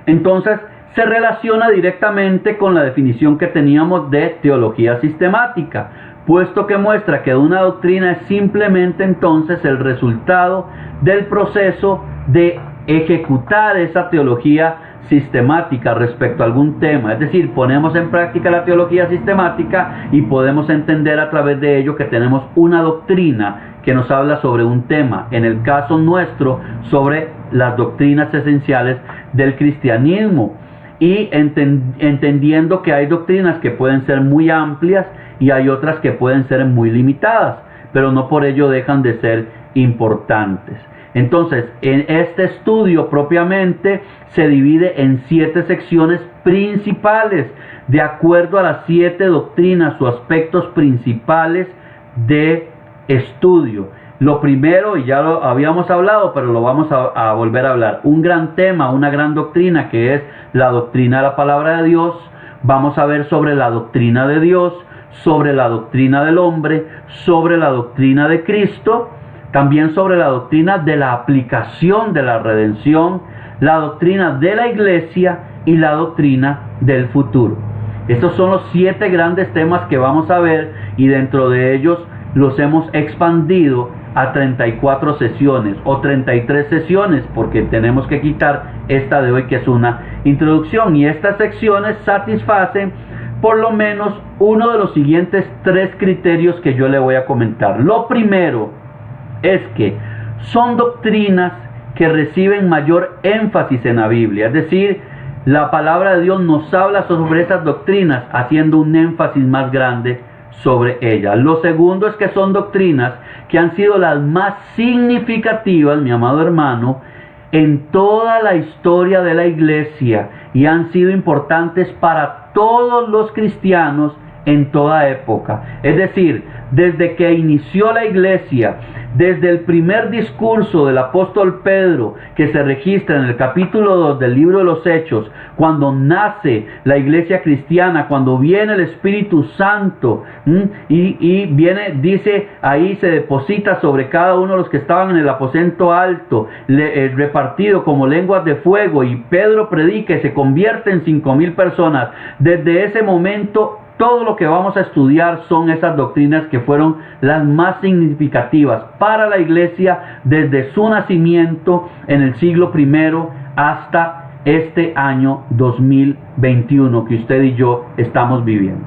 Entonces, se relaciona directamente con la definición que teníamos de teología sistemática, puesto que muestra que una doctrina es simplemente entonces el resultado del proceso de ejecutar esa teología sistemática respecto a algún tema. Es decir, ponemos en práctica la teología sistemática y podemos entender a través de ello que tenemos una doctrina que nos habla sobre un tema, en el caso nuestro sobre las doctrinas esenciales del cristianismo, y entendiendo que hay doctrinas que pueden ser muy amplias y hay otras que pueden ser muy limitadas, pero no por ello dejan de ser importantes. Entonces, en este estudio propiamente se divide en 7 secciones principales, de acuerdo a las 7 doctrinas o aspectos principales de estudio. Lo primero, y ya lo habíamos hablado, pero lo vamos a volver a hablar, un gran tema, una gran doctrina, que es la doctrina de la palabra de Dios. Vamos a ver sobre la doctrina de Dios, sobre la doctrina del hombre, sobre la doctrina de Cristo, también sobre la doctrina de la aplicación de la redención, la doctrina de la iglesia y la doctrina del futuro. Estos son los 7 grandes temas que vamos a ver, y dentro de ellos los hemos expandido a 34 sesiones o 33 sesiones, porque tenemos que quitar esta de hoy, que es una introducción, y estas secciones satisfacen por lo menos uno de los siguientes 3 criterios que yo le voy a comentar. Lo primero es que son doctrinas que reciben mayor énfasis en la Biblia, es decir, la palabra de Dios nos habla sobre esas doctrinas haciendo un énfasis más grande sobre ellas. Lo segundo es que son doctrinas que han sido las más significativas, mi amado hermano, en toda la historia de la iglesia, y han sido importantes para todos los cristianos en toda época. Es decir, desde que inició la iglesia, desde el primer discurso del apóstol Pedro, que se registra en el capítulo 2 del libro de los Hechos, cuando nace la iglesia cristiana, cuando viene el Espíritu Santo, y viene, dice, ahí se deposita sobre cada uno de los que estaban en el aposento alto, repartido como lenguas de fuego, y Pedro predica y se convierte en 5,000 personas. Desde ese momento, todo lo que vamos a estudiar son esas doctrinas que fueron las más significativas para la iglesia desde su nacimiento en el siglo I hasta este año 2021 que usted y yo estamos viviendo.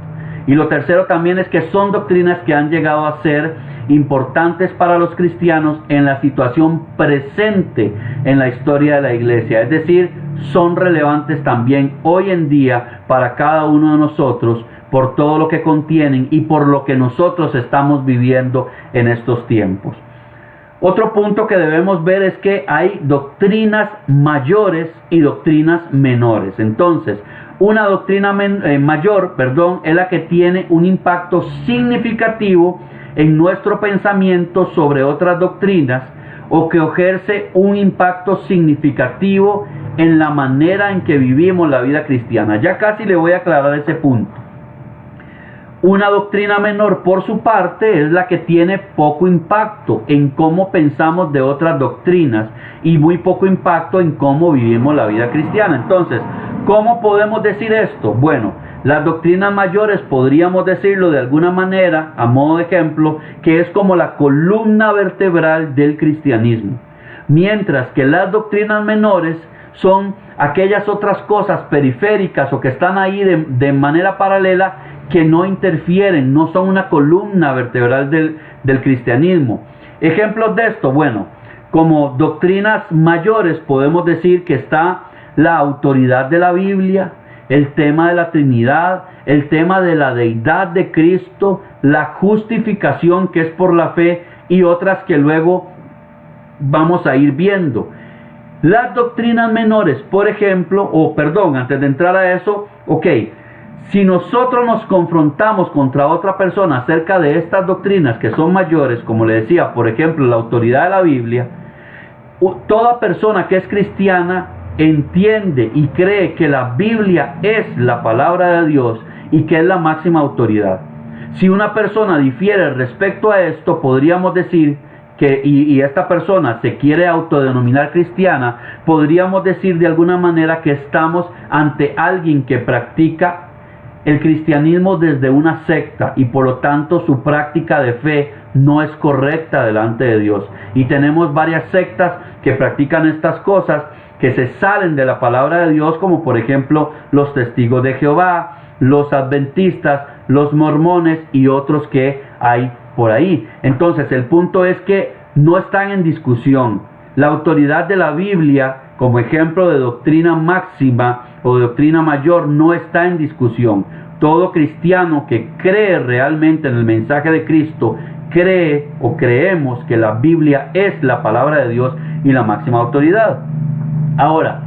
Y lo tercero también es que son doctrinas que han llegado a ser importantes para los cristianos en la situación presente en la historia de la iglesia. Es decir, son relevantes también hoy en día para cada uno de nosotros, por todo lo que contienen y por lo que nosotros estamos viviendo en estos tiempos. Otro punto que debemos ver es que hay doctrinas mayores y doctrinas menores. Entonces, una doctrina mayor, es la que tiene un impacto significativo en nuestro pensamiento sobre otras doctrinas, o que ejerce un impacto significativo en la manera en que vivimos la vida cristiana. Ya casi le voy a aclarar ese punto. Una doctrina menor, por su parte, es la que tiene poco impacto en cómo pensamos de otras doctrinas y muy poco impacto en cómo vivimos la vida cristiana. Entonces, ¿cómo podemos decir esto? Bueno, las doctrinas mayores podríamos decirlo de alguna manera, a modo de ejemplo, que es como la columna vertebral del cristianismo. Mientras que las doctrinas menores son aquellas otras cosas periféricas o que están ahí de manera paralela, que no interfieren, no son una columna vertebral del cristianismo. Ejemplos de esto, bueno, como doctrinas mayores podemos decir que está la autoridad de la Biblia, el tema de la Trinidad, el tema de la deidad de Cristo, la justificación que es por la fe, y otras que luego vamos a ir viendo. Las doctrinas menores, por ejemplo, antes de entrar a eso, si nosotros nos confrontamos contra otra persona acerca de estas doctrinas que son mayores, como le decía, por ejemplo, la autoridad de la Biblia, toda persona que es cristiana entiende y cree que la Biblia es la palabra de Dios y que es la máxima autoridad. Si una persona difiere respecto a esto, podríamos decir que, y esta persona se quiere autodenominar cristiana, podríamos decir de alguna manera que estamos ante alguien que practica el cristianismo desde una secta, y por lo tanto su práctica de fe no es correcta delante de Dios. Y tenemos varias sectas que practican estas cosas, que se salen de la palabra de Dios, como por ejemplo los testigos de Jehová, los adventistas, los mormones y otros que hay por ahí. Entonces el punto es que no están en discusión. La autoridad de la Biblia como ejemplo de doctrina máxima o de doctrina mayor no está en discusión. Todo cristiano que cree realmente en el mensaje de Cristo cree o creemos que la Biblia es la palabra de Dios y la máxima autoridad. Ahora,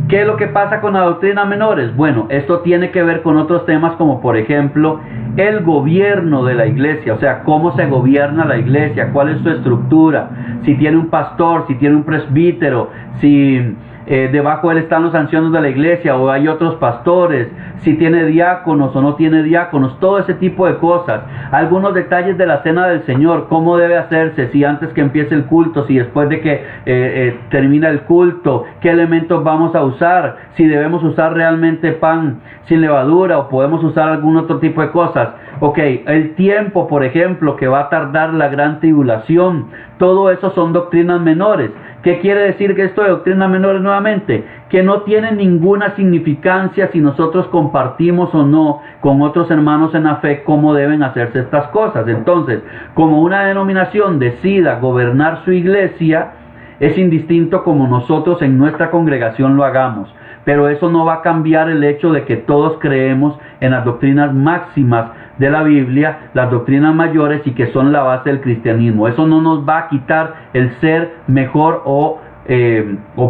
¿qué es lo que pasa con las doctrinas menores? Bueno, esto tiene que ver con otros temas, como por ejemplo el gobierno de la iglesia, o sea, cómo se gobierna la iglesia, cuál es su estructura, si tiene un pastor, si tiene un presbítero, si debajo de él están los ancianos de la iglesia, o hay otros pastores, si tiene diáconos o no tiene diáconos, todo ese tipo de cosas. Algunos detalles de la cena del Señor, cómo debe hacerse, si antes que empiece el culto, si después de que termina el culto, qué elementos vamos a usar, si debemos usar realmente pan sin levadura o podemos usar algún otro tipo de cosas. Ok, el tiempo, por ejemplo, que va a tardar la gran tribulación, todo eso son doctrinas menores. ¿Qué quiere decir que esto de doctrinas menores nuevamente? Que no tiene ninguna significancia si nosotros compartimos o no con otros hermanos en la fe cómo deben hacerse estas cosas. Entonces, como una denominación decida gobernar su iglesia, es indistinto como nosotros en nuestra congregación lo hagamos. Pero eso no va a cambiar el hecho de que todos creemos en las doctrinas máximas de la Biblia, las doctrinas mayores, y que son la base del cristianismo. Eso no nos va a quitar el ser mejor o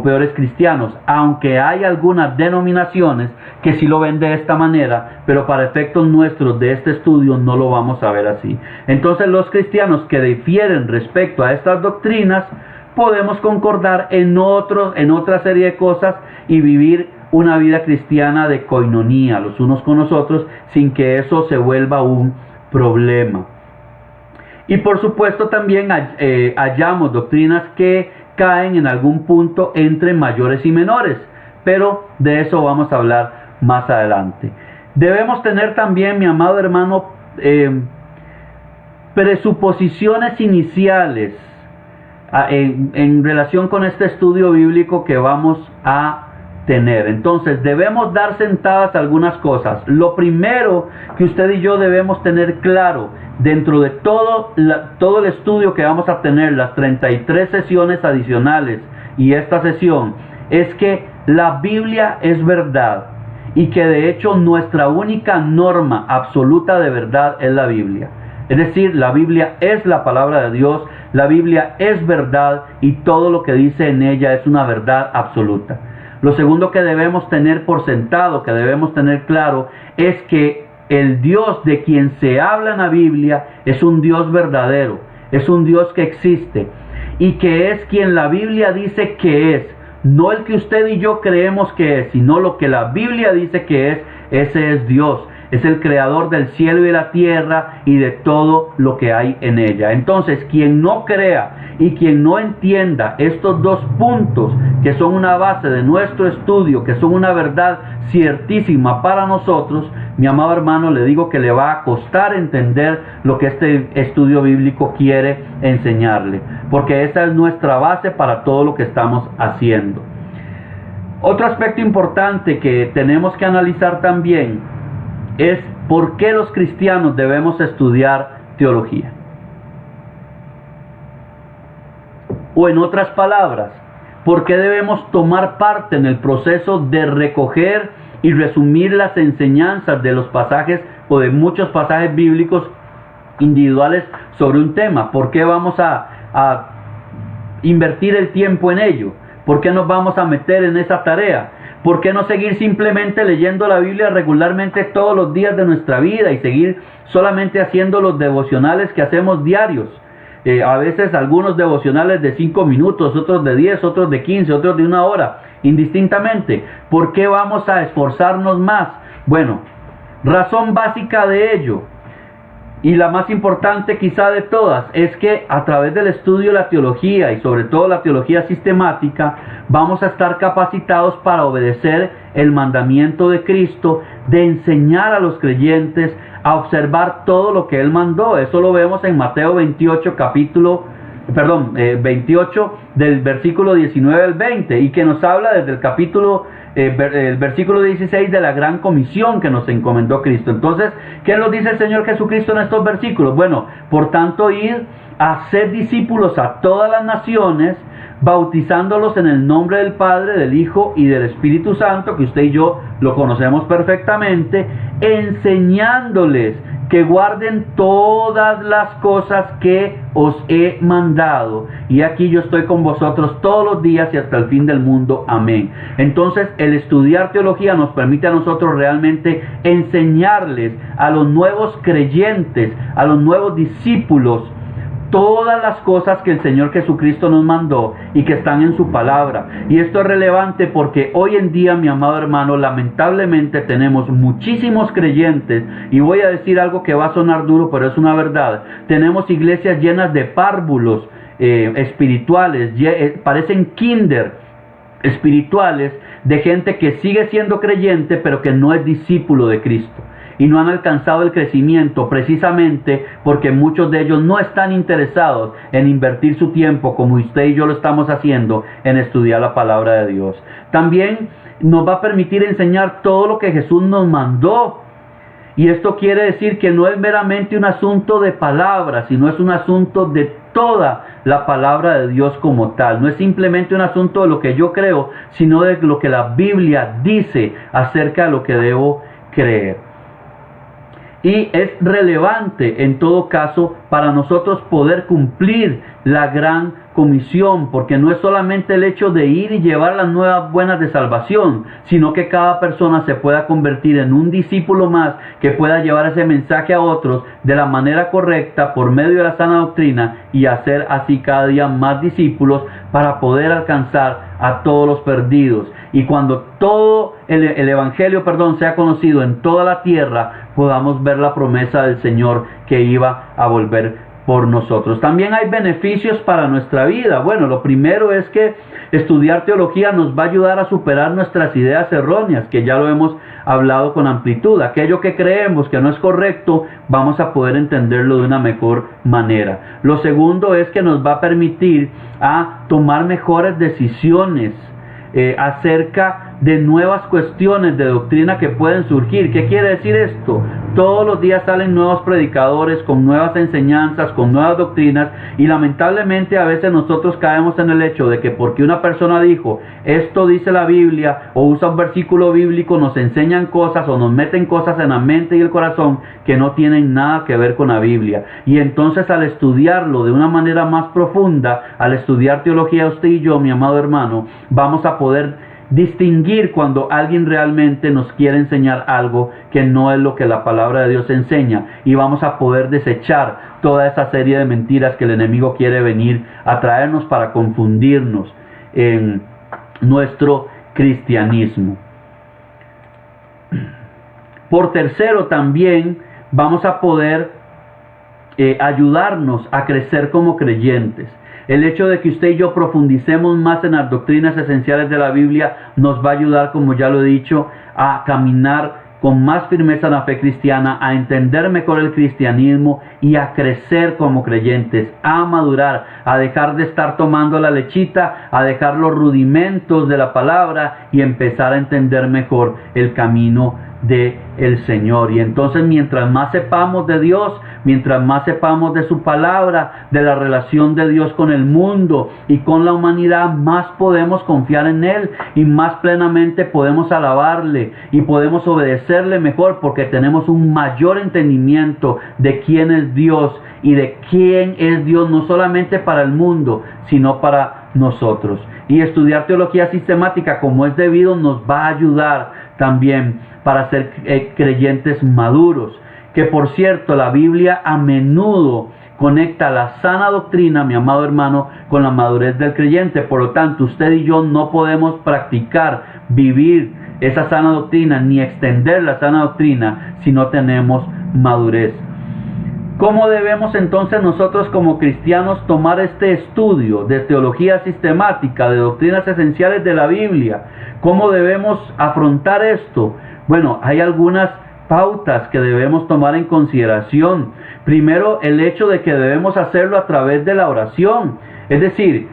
peores cristianos, aunque hay algunas denominaciones que sí lo ven de esta manera, pero para efectos nuestros de este estudio no lo vamos a ver así. Entonces los cristianos que difieren respecto a estas doctrinas, podemos concordar en otra serie de cosas y vivir una vida cristiana de coinonía los unos con los otros, sin que eso se vuelva un problema. Y por supuesto también hallamos doctrinas que caen en algún punto entre mayores y menores, pero de eso vamos a hablar más adelante. Debemos tener también, mi amado hermano, presuposiciones iniciales en relación con este estudio bíblico que vamos a tener. Entonces debemos dar sentadas algunas cosas. Lo primero que usted y yo debemos tener claro dentro de todo el estudio que vamos a tener, las 33 sesiones adicionales y esta sesión, es que la Biblia es verdad y que de hecho nuestra única norma absoluta de verdad es la Biblia. Es decir, la Biblia es la palabra de Dios, la Biblia es verdad y todo lo que dice en ella es una verdad absoluta. Lo segundo que debemos tener por sentado, que debemos tener claro, es que el Dios de quien se habla en la Biblia es un Dios verdadero, es un Dios que existe y que es quien la Biblia dice que es, no el que usted y yo creemos que es, sino lo que la Biblia dice que es. Ese es Dios. Es el creador del cielo y de la tierra y de todo lo que hay en ella. Entonces, quien no crea y quien no entienda estos dos puntos, que son una base de nuestro estudio, que son una verdad ciertísima para nosotros, mi amado hermano, le digo que le va a costar entender lo que este estudio bíblico quiere enseñarle, porque esa es nuestra base para todo lo que estamos haciendo. Otro aspecto importante que tenemos que analizar también es por qué los cristianos debemos estudiar teología. O en otras palabras, por qué debemos tomar parte en el proceso de recoger y resumir las enseñanzas de los pasajes o de muchos pasajes bíblicos individuales sobre un tema. ¿Por qué vamos a invertir el tiempo en ello? ¿Por qué nos vamos a meter en esa tarea? ¿Por qué no seguir simplemente leyendo la Biblia regularmente todos los días de nuestra vida y seguir solamente haciendo los devocionales que hacemos diarios? A veces algunos devocionales de 5 minutos, otros de 10, otros de 15, otros de 1 hora, indistintamente. ¿Por qué vamos a esforzarnos más? Bueno, razón básica de ello, y la más importante quizá de todas, es que a través del estudio de la teología y sobre todo la teología sistemática, vamos a estar capacitados para obedecer el mandamiento de Cristo de enseñar a los creyentes a observar todo lo que Él mandó. Eso lo vemos en Mateo 28, 28 del versículo 19 al 20, y que nos habla desde el versículo 16 de la gran comisión que nos encomendó Cristo. Entonces, ¿qué nos dice el Señor Jesucristo en estos versículos? Bueno, por tanto, ir a ser discípulos a todas las naciones, bautizándolos en el nombre del Padre, del Hijo y del Espíritu Santo, que usted y yo lo conocemos perfectamente, enseñándoles que guarden todas las cosas que os he mandado. Y aquí yo estoy con vosotros todos los días y hasta el fin del mundo. Amén. Entonces, el estudiar teología nos permite a nosotros realmente enseñarles a los nuevos creyentes, a los nuevos discípulos, todas las cosas que el Señor Jesucristo nos mandó y que están en su palabra. Y esto es relevante porque hoy en día, mi amado hermano, lamentablemente tenemos muchísimos creyentes, y voy a decir algo que va a sonar duro, pero es una verdad. Tenemos iglesias llenas de párvulos espirituales, parecen kinder espirituales, de gente que sigue siendo creyente pero que no es discípulo de Cristo, y no han alcanzado el crecimiento precisamente porque muchos de ellos no están interesados en invertir su tiempo, como usted y yo lo estamos haciendo, en estudiar la palabra de Dios. También nos va a permitir enseñar todo lo que Jesús nos mandó. Y esto quiere decir que no es meramente un asunto de palabras, sino es un asunto de toda la palabra de Dios como tal. No es simplemente un asunto de lo que yo creo, sino de lo que la Biblia dice acerca de lo que debo creer. Y es relevante en todo caso para nosotros poder cumplir la gran comisión, porque no es solamente el hecho de ir y llevar las nuevas buenas de salvación, sino que cada persona se pueda convertir en un discípulo más que pueda llevar ese mensaje a otros de la manera correcta por medio de la sana doctrina, y hacer así cada día más discípulos para poder alcanzar a todos los perdidos. Y cuando todo el evangelio, sea conocido en toda la tierra, podamos ver la promesa del Señor que iba a volver por nosotros. También hay beneficios para nuestra vida. Bueno, lo primero es que estudiar teología nos va a ayudar a superar nuestras ideas erróneas, que ya lo hemos hablado con amplitud. Aquello que creemos que no es correcto, vamos a poder entenderlo de una mejor manera. Lo segundo es que nos va a permitir a tomar mejores decisiones acerca de nuevas cuestiones de doctrina que pueden surgir. ¿Qué quiere decir esto? Todos los días salen nuevos predicadores con nuevas enseñanzas, con nuevas doctrinas, y lamentablemente a veces nosotros caemos en el hecho de que porque una persona dijo, esto dice la Biblia, o usa un versículo bíblico, nos enseñan cosas o nos meten cosas en la mente y el corazón que no tienen nada que ver con la Biblia. Y entonces, al estudiarlo de una manera más profunda, al estudiar teología, usted y yo, mi amado hermano, vamos a poder distinguir cuando alguien realmente nos quiere enseñar algo que no es lo que la palabra de Dios enseña, y vamos a poder desechar toda esa serie de mentiras que el enemigo quiere venir a traernos para confundirnos en nuestro cristianismo. Por tercero, también vamos a poder ayudarnos a crecer como creyentes. El hecho de que usted y yo profundicemos más en las doctrinas esenciales de la Biblia nos va a ayudar, como ya lo he dicho, a caminar con más firmeza en la fe cristiana, a entender mejor el cristianismo y a crecer como creyentes, a madurar, a dejar de estar tomando la lechita, a dejar los rudimentos de la palabra y empezar a entender mejor el camino del Señor. Y entonces, mientras más sepamos de Dios, mientras más sepamos de su palabra, de la relación de Dios con el mundo y con la humanidad, más podemos confiar en Él y más plenamente podemos alabarle y podemos obedecerle mejor, porque tenemos un mayor entendimiento de quién es Dios y de quién es Dios, no solamente para el mundo, sino para nosotros. Y estudiar teología sistemática como es debido nos va a ayudar también para ser creyentes maduros. Que por cierto, la Biblia a menudo conecta la sana doctrina, mi amado hermano, con la madurez del creyente. Por lo tanto, usted y yo no podemos practicar, vivir esa sana doctrina, ni extender la sana doctrina si no tenemos madurez. ¿Cómo debemos entonces nosotros como cristianos tomar este estudio de teología sistemática, de doctrinas esenciales de la Biblia? ¿Cómo debemos afrontar esto? Bueno, hay algunas pautas que debemos tomar en consideración. Primero, el hecho de que debemos hacerlo a través de la oración. Es decir,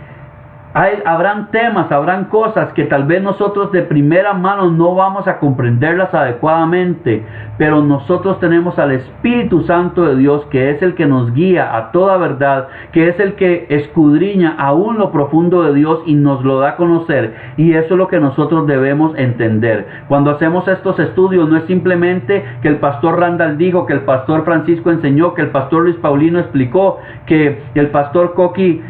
habrán temas, habrán cosas que tal vez nosotros de primera mano no vamos a comprenderlas adecuadamente, pero nosotros tenemos al Espíritu Santo de Dios, que es el que nos guía a toda verdad, que es el que escudriña aún lo profundo de Dios y nos lo da a conocer, y eso es lo que nosotros debemos entender. Cuando hacemos estos estudios, no es simplemente que el pastor Randall dijo, que el pastor Francisco enseñó, que el pastor Luis Paulino explicó, que el pastor Coqui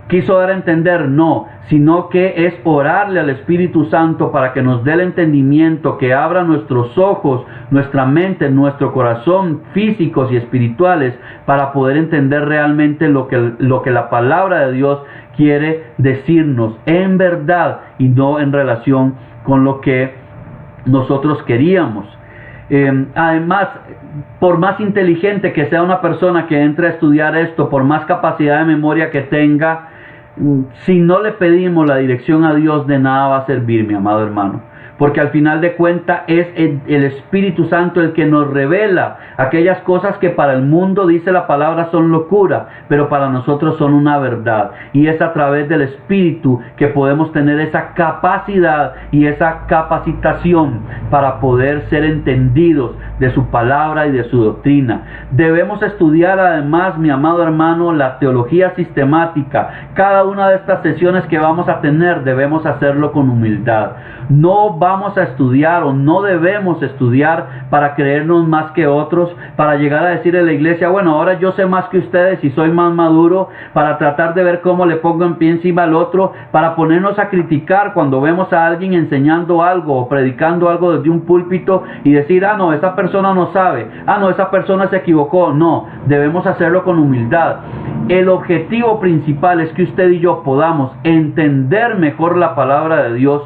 quiso dar a entender, no, sino que es orarle al Espíritu Santo para que nos dé el entendimiento, que abra nuestros ojos, nuestra mente, nuestro corazón, físicos y espirituales, para poder entender realmente lo que la palabra de Dios quiere decirnos en verdad y no en relación con lo que nosotros queríamos. Además, por más inteligente que sea una persona que entre a estudiar esto, por más capacidad de memoria que tenga, si no le pedimos la dirección a Dios, de nada va a servir, mi amado hermano. Porque al final de cuentas es el Espíritu Santo el que nos revela aquellas cosas que para el mundo, dice la palabra, son locura, pero para nosotros son una verdad. Y es a través del Espíritu que podemos tener esa capacidad y esa capacitación para poder ser entendidos de su palabra y de su doctrina. Debemos estudiar además, mi amado hermano, la teología sistemática. Cada una de estas sesiones que vamos a tener debemos hacerlo con humildad. No vamos a estudiar o no debemos estudiar para creernos más que otros, para llegar a decir en la iglesia, bueno, ahora yo sé más que ustedes y soy más maduro, para tratar de ver cómo le pongo en pie encima al otro, para ponernos a criticar cuando vemos a alguien enseñando algo o predicando algo desde un púlpito y decir, ah, no, esa persona no sabe, ah, no, esa persona se equivocó. No, debemos hacerlo con humildad. El objetivo principal es que usted y yo podamos entender mejor la palabra de Dios,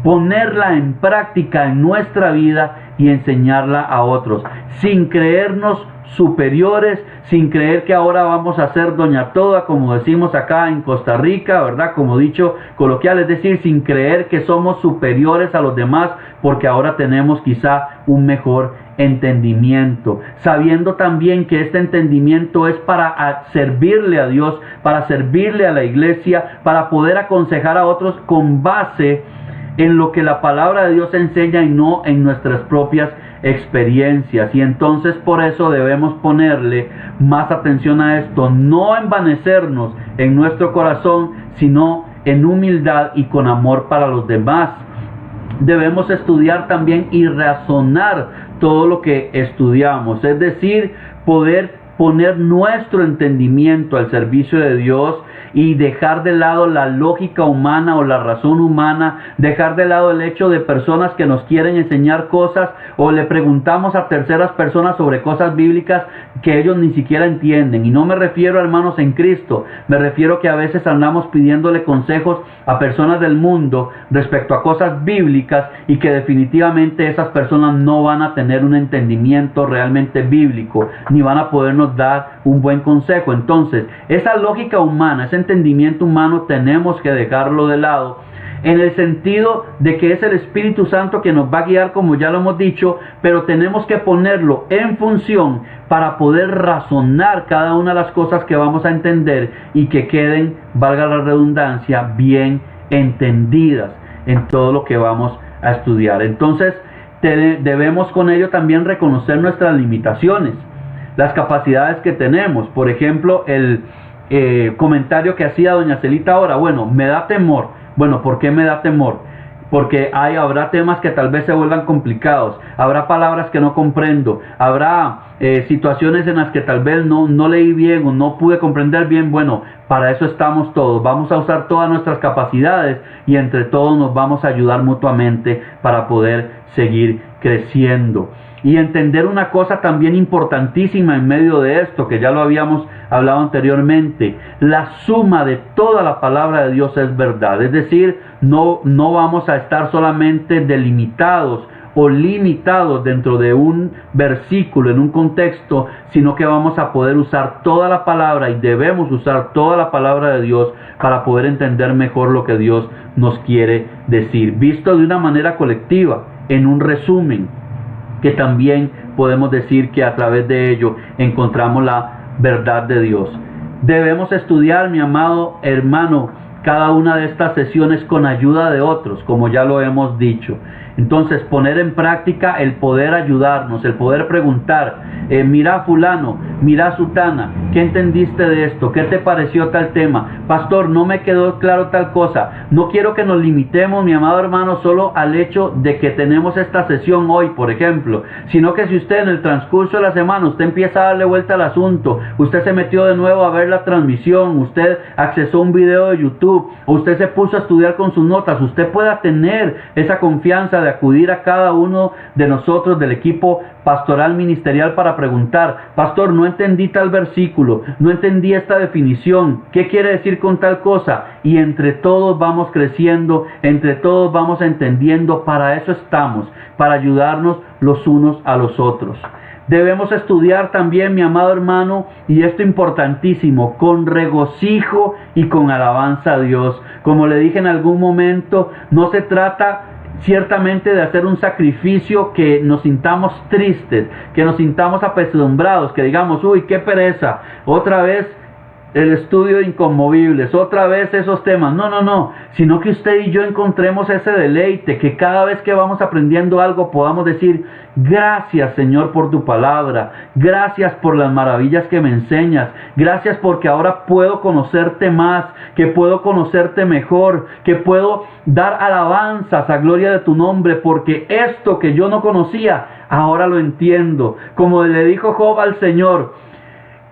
ponerla en práctica en nuestra vida y enseñarla a otros, sin creernos superiores, sin creer que ahora vamos a ser doña toda, como decimos acá en Costa Rica, ¿verdad? Como dicho coloquial, es decir, sin creer que somos superiores a los demás, porque ahora tenemos quizá un mejor entendimiento, sabiendo también que este entendimiento es para servirle a Dios, para servirle a la iglesia, para poder aconsejar a otros con base en lo que la palabra de Dios enseña y no en nuestras propias experiencias. Y entonces por eso debemos ponerle más atención a esto, no envanecernos en nuestro corazón, sino en humildad y con amor para los demás. Debemos estudiar también y razonar todo lo que estudiamos, es decir, poder poner nuestro entendimiento al servicio de Dios y dejar de lado la lógica humana o la razón humana, dejar de lado el hecho de personas que nos quieren enseñar cosas o le preguntamos a terceras personas sobre cosas bíblicas que ellos ni siquiera entienden. Y no me refiero, hermanos, en Cristo, me refiero que a veces andamos pidiéndole consejos a personas del mundo respecto a cosas bíblicas y que definitivamente esas personas no van a tener un entendimiento realmente bíblico, ni van a podernos dar un buen consejo. Entonces, esa lógica humana, ese entendimiento humano, tenemos que dejarlo de lado, en el sentido de que es el Espíritu Santo que nos va a guiar, como ya lo hemos dicho, pero tenemos que ponerlo en función para poder razonar cada una de las cosas que vamos a entender y que queden, valga la redundancia, bien entendidas en todo lo que vamos a estudiar. Entonces, debemos con ello también reconocer nuestras limitaciones, las capacidades que tenemos. Por ejemplo, el comentario que hacía doña Celita ahora, bueno, me da temor. Bueno, ¿por qué me da temor? Porque habrá temas que tal vez se vuelvan complicados, habrá palabras que no comprendo, habrá situaciones en las que tal vez no leí bien o no pude comprender bien. Bueno, para eso estamos todos, vamos a usar todas nuestras capacidades y entre todos nos vamos a ayudar mutuamente para poder seguir creciendo. Y entender una cosa también importantísima en medio de esto, que ya lo habíamos hablado anteriormente: la suma de toda la palabra de Dios es verdad. Es decir, no vamos a estar solamente delimitados o limitados dentro de un versículo, en un contexto, sino que vamos a poder usar toda la palabra y debemos usar toda la palabra de Dios para poder entender mejor lo que Dios nos quiere decir, visto de una manera colectiva, en un resumen, que también podemos decir que a través de ello encontramos la verdad de Dios. Debemos estudiar, mi amado hermano, cada una de estas sesiones con ayuda de otros, como ya lo hemos dicho. Entonces, poner en práctica el poder ayudarnos, el poder preguntar, mira fulano, mira sutana, ¿qué entendiste de esto? ¿Qué te pareció tal tema? Pastor, no me quedó claro tal cosa. No quiero que nos limitemos, mi amado hermano, solo al hecho de que tenemos esta sesión hoy, por ejemplo, sino que si usted en el transcurso de la semana, usted empieza a darle vuelta al asunto, usted se metió de nuevo a ver la transmisión, usted accesó un video de YouTube, o usted se puso a estudiar con sus notas, usted pueda tener esa confianza de acudir a cada uno de nosotros del equipo pastoral ministerial para preguntar, pastor, no entendí tal versículo, no entendí esta definición, ¿qué quiere decir con tal cosa? Y entre todos vamos creciendo, entre todos vamos entendiendo. Para eso estamos, para ayudarnos los unos a los otros. Debemos estudiar también, mi amado hermano, y esto importantísimo, con regocijo y con alabanza a Dios. Como le dije en algún momento, no se trata ciertamente de hacer un sacrificio que nos sintamos tristes, que nos sintamos apesadumbrados, que digamos, uy, qué pereza, otra vez el estudio de inconmovibles, otra vez esos temas. No, sino que usted y yo encontremos ese deleite, que cada vez que vamos aprendiendo algo podamos decir, gracias Señor por tu palabra, gracias por las maravillas que me enseñas, gracias porque ahora puedo conocerte más, que puedo conocerte mejor, que puedo dar alabanzas a gloria de tu nombre, porque esto que yo no conocía, ahora lo entiendo. Como le dijo Job al Señor,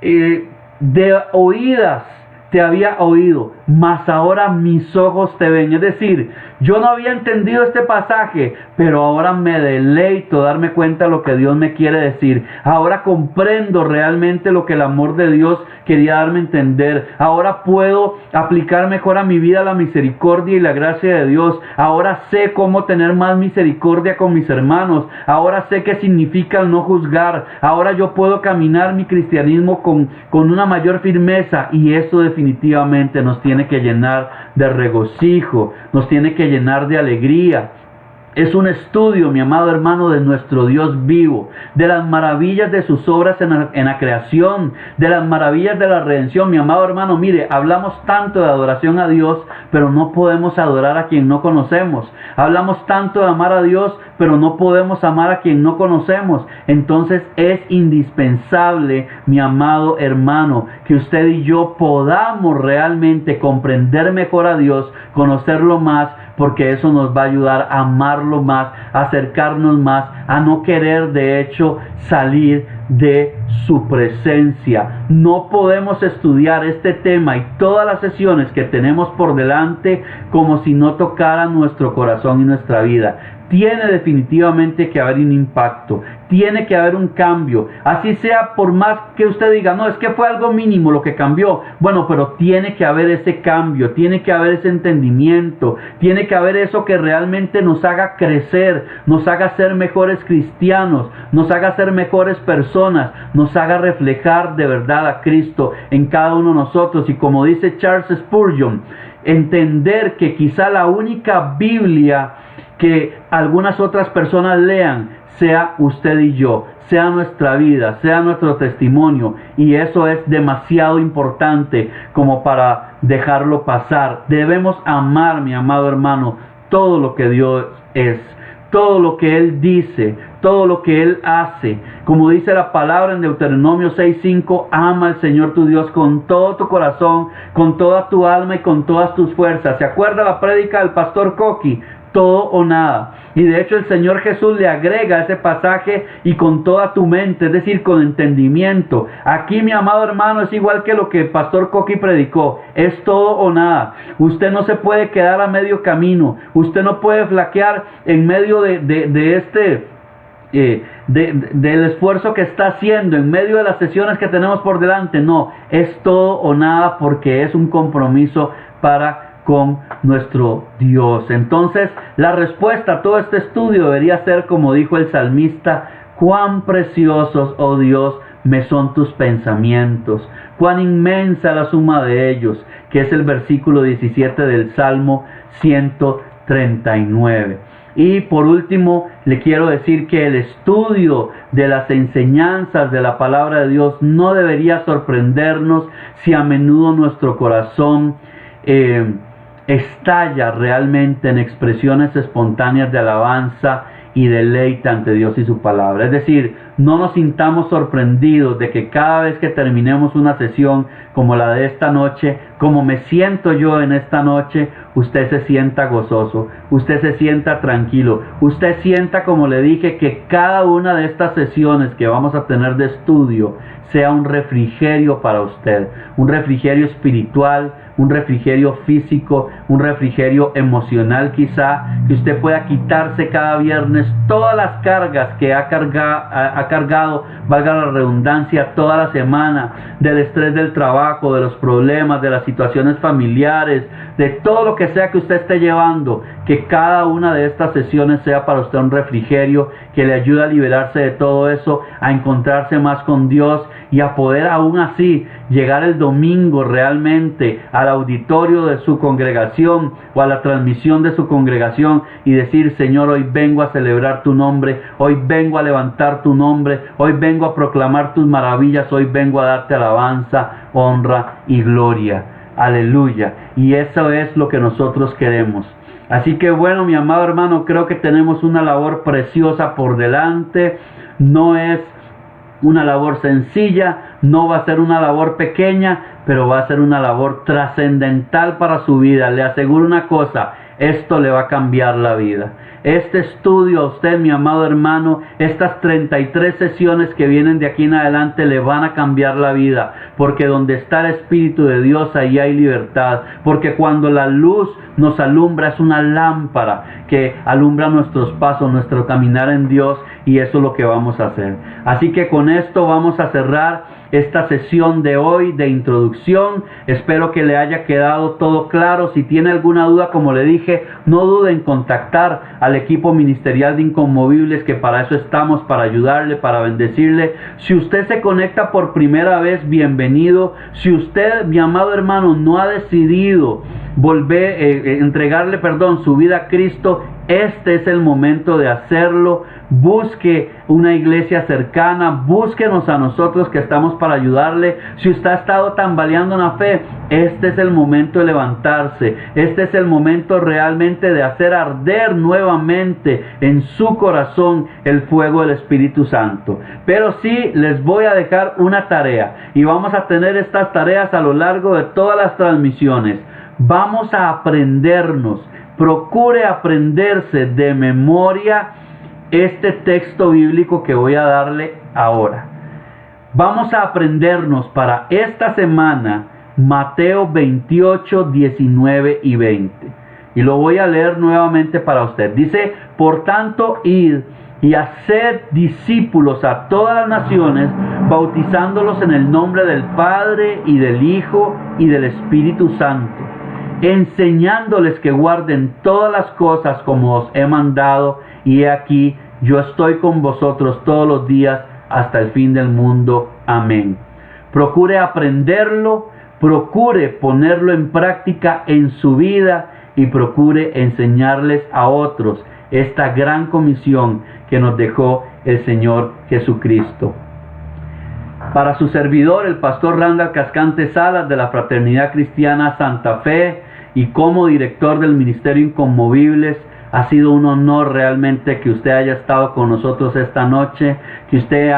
de oídas te había oído, mas ahora mis ojos te ven. Es decir, yo no había entendido este pasaje, pero ahora me deleito darme cuenta de lo que Dios me quiere decir. Ahora comprendo realmente lo que el amor de Dios quería darme a entender. Ahora puedo aplicar mejor a mi vida la misericordia y la gracia de Dios. Ahora sé cómo tener más misericordia con mis hermanos. Ahora sé qué significa el no juzgar. Ahora yo puedo caminar mi cristianismo con una mayor firmeza, y eso definitivamente nos tiene que llenar de regocijo, nos tiene que llenar de alegría. Es un estudio, mi amado hermano, de nuestro Dios vivo, de las maravillas de sus obras en la creación, de las maravillas de la redención. Mi amado hermano, mire, hablamos tanto de adoración a Dios, pero no podemos adorar a quien no conocemos. Hablamos tanto de amar a Dios, pero no podemos amar a quien no conocemos. Entonces es indispensable, mi amado hermano, que usted y yo podamos realmente comprender mejor a Dios, conocerlo más, porque eso nos va a ayudar a amarlo más, a acercarnos más, a no querer de hecho salir de su presencia. No podemos estudiar este tema y todas las sesiones que tenemos por delante como si no tocara nuestro corazón y nuestra vida. Tiene definitivamente que haber un impacto, tiene que haber un cambio, así sea, por más que usted diga, no, es que fue algo mínimo lo que cambió. Bueno, pero tiene que haber ese cambio, tiene que haber ese entendimiento, tiene que haber eso que realmente nos haga crecer, nos haga ser mejores cristianos, nos haga ser mejores personas, nos haga reflejar de verdad a Cristo en cada uno de nosotros. Y como dice Charles Spurgeon, entender que quizá la única Biblia que algunas otras personas lean sea usted y yo, sea nuestra vida, sea nuestro testimonio, y eso es demasiado importante como para dejarlo pasar. Debemos amar, mi amado hermano, todo lo que Dios es, todo lo que Él dice, todo lo que Él hace. Como dice la palabra en Deuteronomio 6:5, ama al Señor tu Dios con todo tu corazón, con toda tu alma y con todas tus fuerzas. ¿Se acuerda la prédica del pastor Coqui? Todo o nada. Y de hecho el Señor Jesús le agrega ese pasaje, y con toda tu mente, es decir, con entendimiento. Aquí, mi amado hermano, es igual que lo que el pastor Coqui predicó, es todo o nada. Usted no se puede quedar a medio camino, usted no puede flaquear en medio del esfuerzo que está haciendo, en medio de las sesiones que tenemos por delante. No, es todo o nada, porque es un compromiso con nuestro Dios. Entonces, la respuesta a todo este estudio debería ser, como dijo el salmista, cuán preciosos, oh Dios, me son tus pensamientos, cuán inmensa la suma de ellos, que es el versículo 17 del Salmo 139. Y por último, le quiero decir que el estudio de las enseñanzas de la palabra de Dios no debería sorprendernos si a menudo nuestro corazón estalla realmente en expresiones espontáneas de alabanza y deleite ante Dios y su palabra. Es decir, no nos sintamos sorprendidos de que cada vez que terminemos una sesión como la de esta noche, como me siento yo en esta noche, usted se sienta gozoso, usted se sienta tranquilo, usted sienta, como le dije, que cada una de estas sesiones que vamos a tener de estudio sea un refrigerio para usted, un refrigerio espiritual, un refrigerio físico, un refrigerio emocional quizá, que usted pueda quitarse cada viernes todas las cargas que ha cargado, valga la redundancia, toda la semana, del estrés del trabajo, de los problemas, de las situaciones familiares, de todo lo que sea que usted esté llevando, que cada una de estas sesiones sea para usted un refrigerio que le ayude a liberarse de todo eso, a encontrarse más con Dios y a poder aún así llegar el domingo realmente al auditorio de su congregación o a la transmisión de su congregación y decir: Señor, hoy vengo a celebrar tu nombre, hoy vengo a levantar tu nombre, hoy vengo a proclamar tus maravillas, hoy vengo a darte alabanza, honra y gloria. Aleluya. Y eso es lo que nosotros queremos. Así que bueno, mi amado hermano, creo que tenemos una labor preciosa por delante. No es una labor sencilla, no va a ser una labor pequeña, pero va a ser una labor trascendental para su vida. Le aseguro una cosa: esto le va a cambiar la vida. Este estudio a usted, mi amado hermano, estas 33 sesiones que vienen de aquí en adelante le van a cambiar la vida, porque donde está el Espíritu de Dios, ahí hay libertad, porque cuando la luz nos alumbra, es una lámpara que alumbra nuestros pasos, nuestro caminar en Dios, y eso es lo que vamos a hacer. Así que con esto vamos a cerrar esta sesión de hoy de introducción. Espero que le haya quedado todo claro. Si tiene alguna duda, como le dije, no dude en contactar al equipo ministerial de Inconmovibles, que para eso estamos, para ayudarle, para bendecirle. Si usted se conecta por primera vez, bienvenido. Si usted, mi amado hermano, no ha decidido entregarle su vida a Cristo, este es el momento de hacerlo. Busque una iglesia cercana, búsquenos a nosotros que estamos para ayudarle. Si usted ha estado tambaleando en la fe, este es el momento de levantarse. Este es el momento realmente de hacer arder nuevamente en su corazón el fuego del Espíritu Santo. Pero sí les voy a dejar una tarea, y vamos a tener estas tareas a lo largo de todas las transmisiones. Vamos a aprendernos, procure aprenderse de memoria este texto bíblico que voy a darle ahora. Vamos a aprendernos para esta semana Mateo 28, 19 y 20. Y lo voy a leer nuevamente para usted. Dice: por tanto, id y haced discípulos a todas las naciones, bautizándolos en el nombre del Padre y del Hijo y del Espíritu Santo, enseñándoles que guarden todas las cosas como os he mandado, y he aquí, yo estoy con vosotros todos los días hasta el fin del mundo. Amén. Procure aprenderlo, procure ponerlo en práctica en su vida y procure enseñarles a otros esta gran comisión que nos dejó el Señor Jesucristo. Para su servidor, el pastor Randall Cascante Salas, de la Fraternidad Cristiana Santa Fe, y como director del Ministerio Inconmovibles, ha sido un honor realmente que usted haya estado con nosotros esta noche, que usted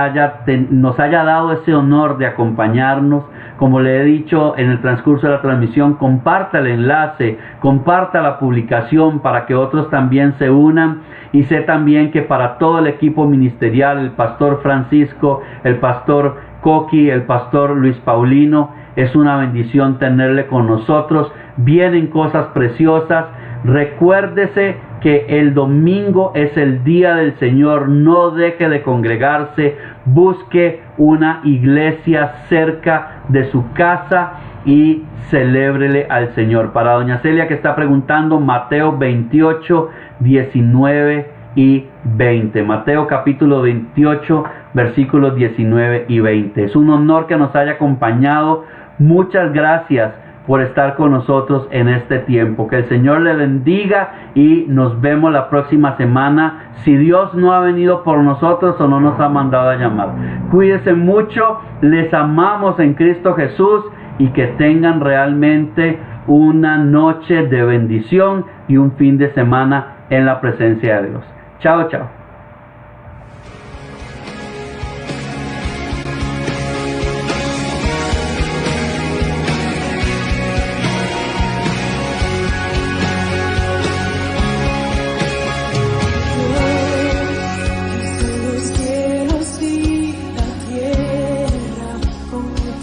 nos haya dado ese honor de acompañarnos. Como le he dicho en el transcurso de la transmisión, comparta el enlace, comparta la publicación para que otros también se unan. Y sé también que para todo el equipo ministerial, el pastor Francisco, el pastor Coqui, el pastor Luis Paulino, es una bendición tenerle con nosotros. Vienen cosas preciosas. Recuérdese que el domingo es el día del Señor. No deje de congregarse. Busque una iglesia cerca de su casa y celébrele al Señor. Para doña Celia, que está preguntando, Mateo 28, 19 y 20. Mateo capítulo 28, versículos 19 y 20. Es un honor que nos haya acompañado. Muchas gracias por estar con nosotros en este tiempo. Que el Señor le bendiga y nos vemos la próxima semana, si Dios no ha venido por nosotros o no nos ha mandado a llamar. Cuídense mucho, les amamos en Cristo Jesús, y que tengan realmente una noche de bendición y un fin de semana en la presencia de Dios. Chao, chao.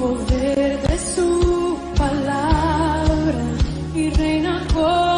Poder de su palabra y reina por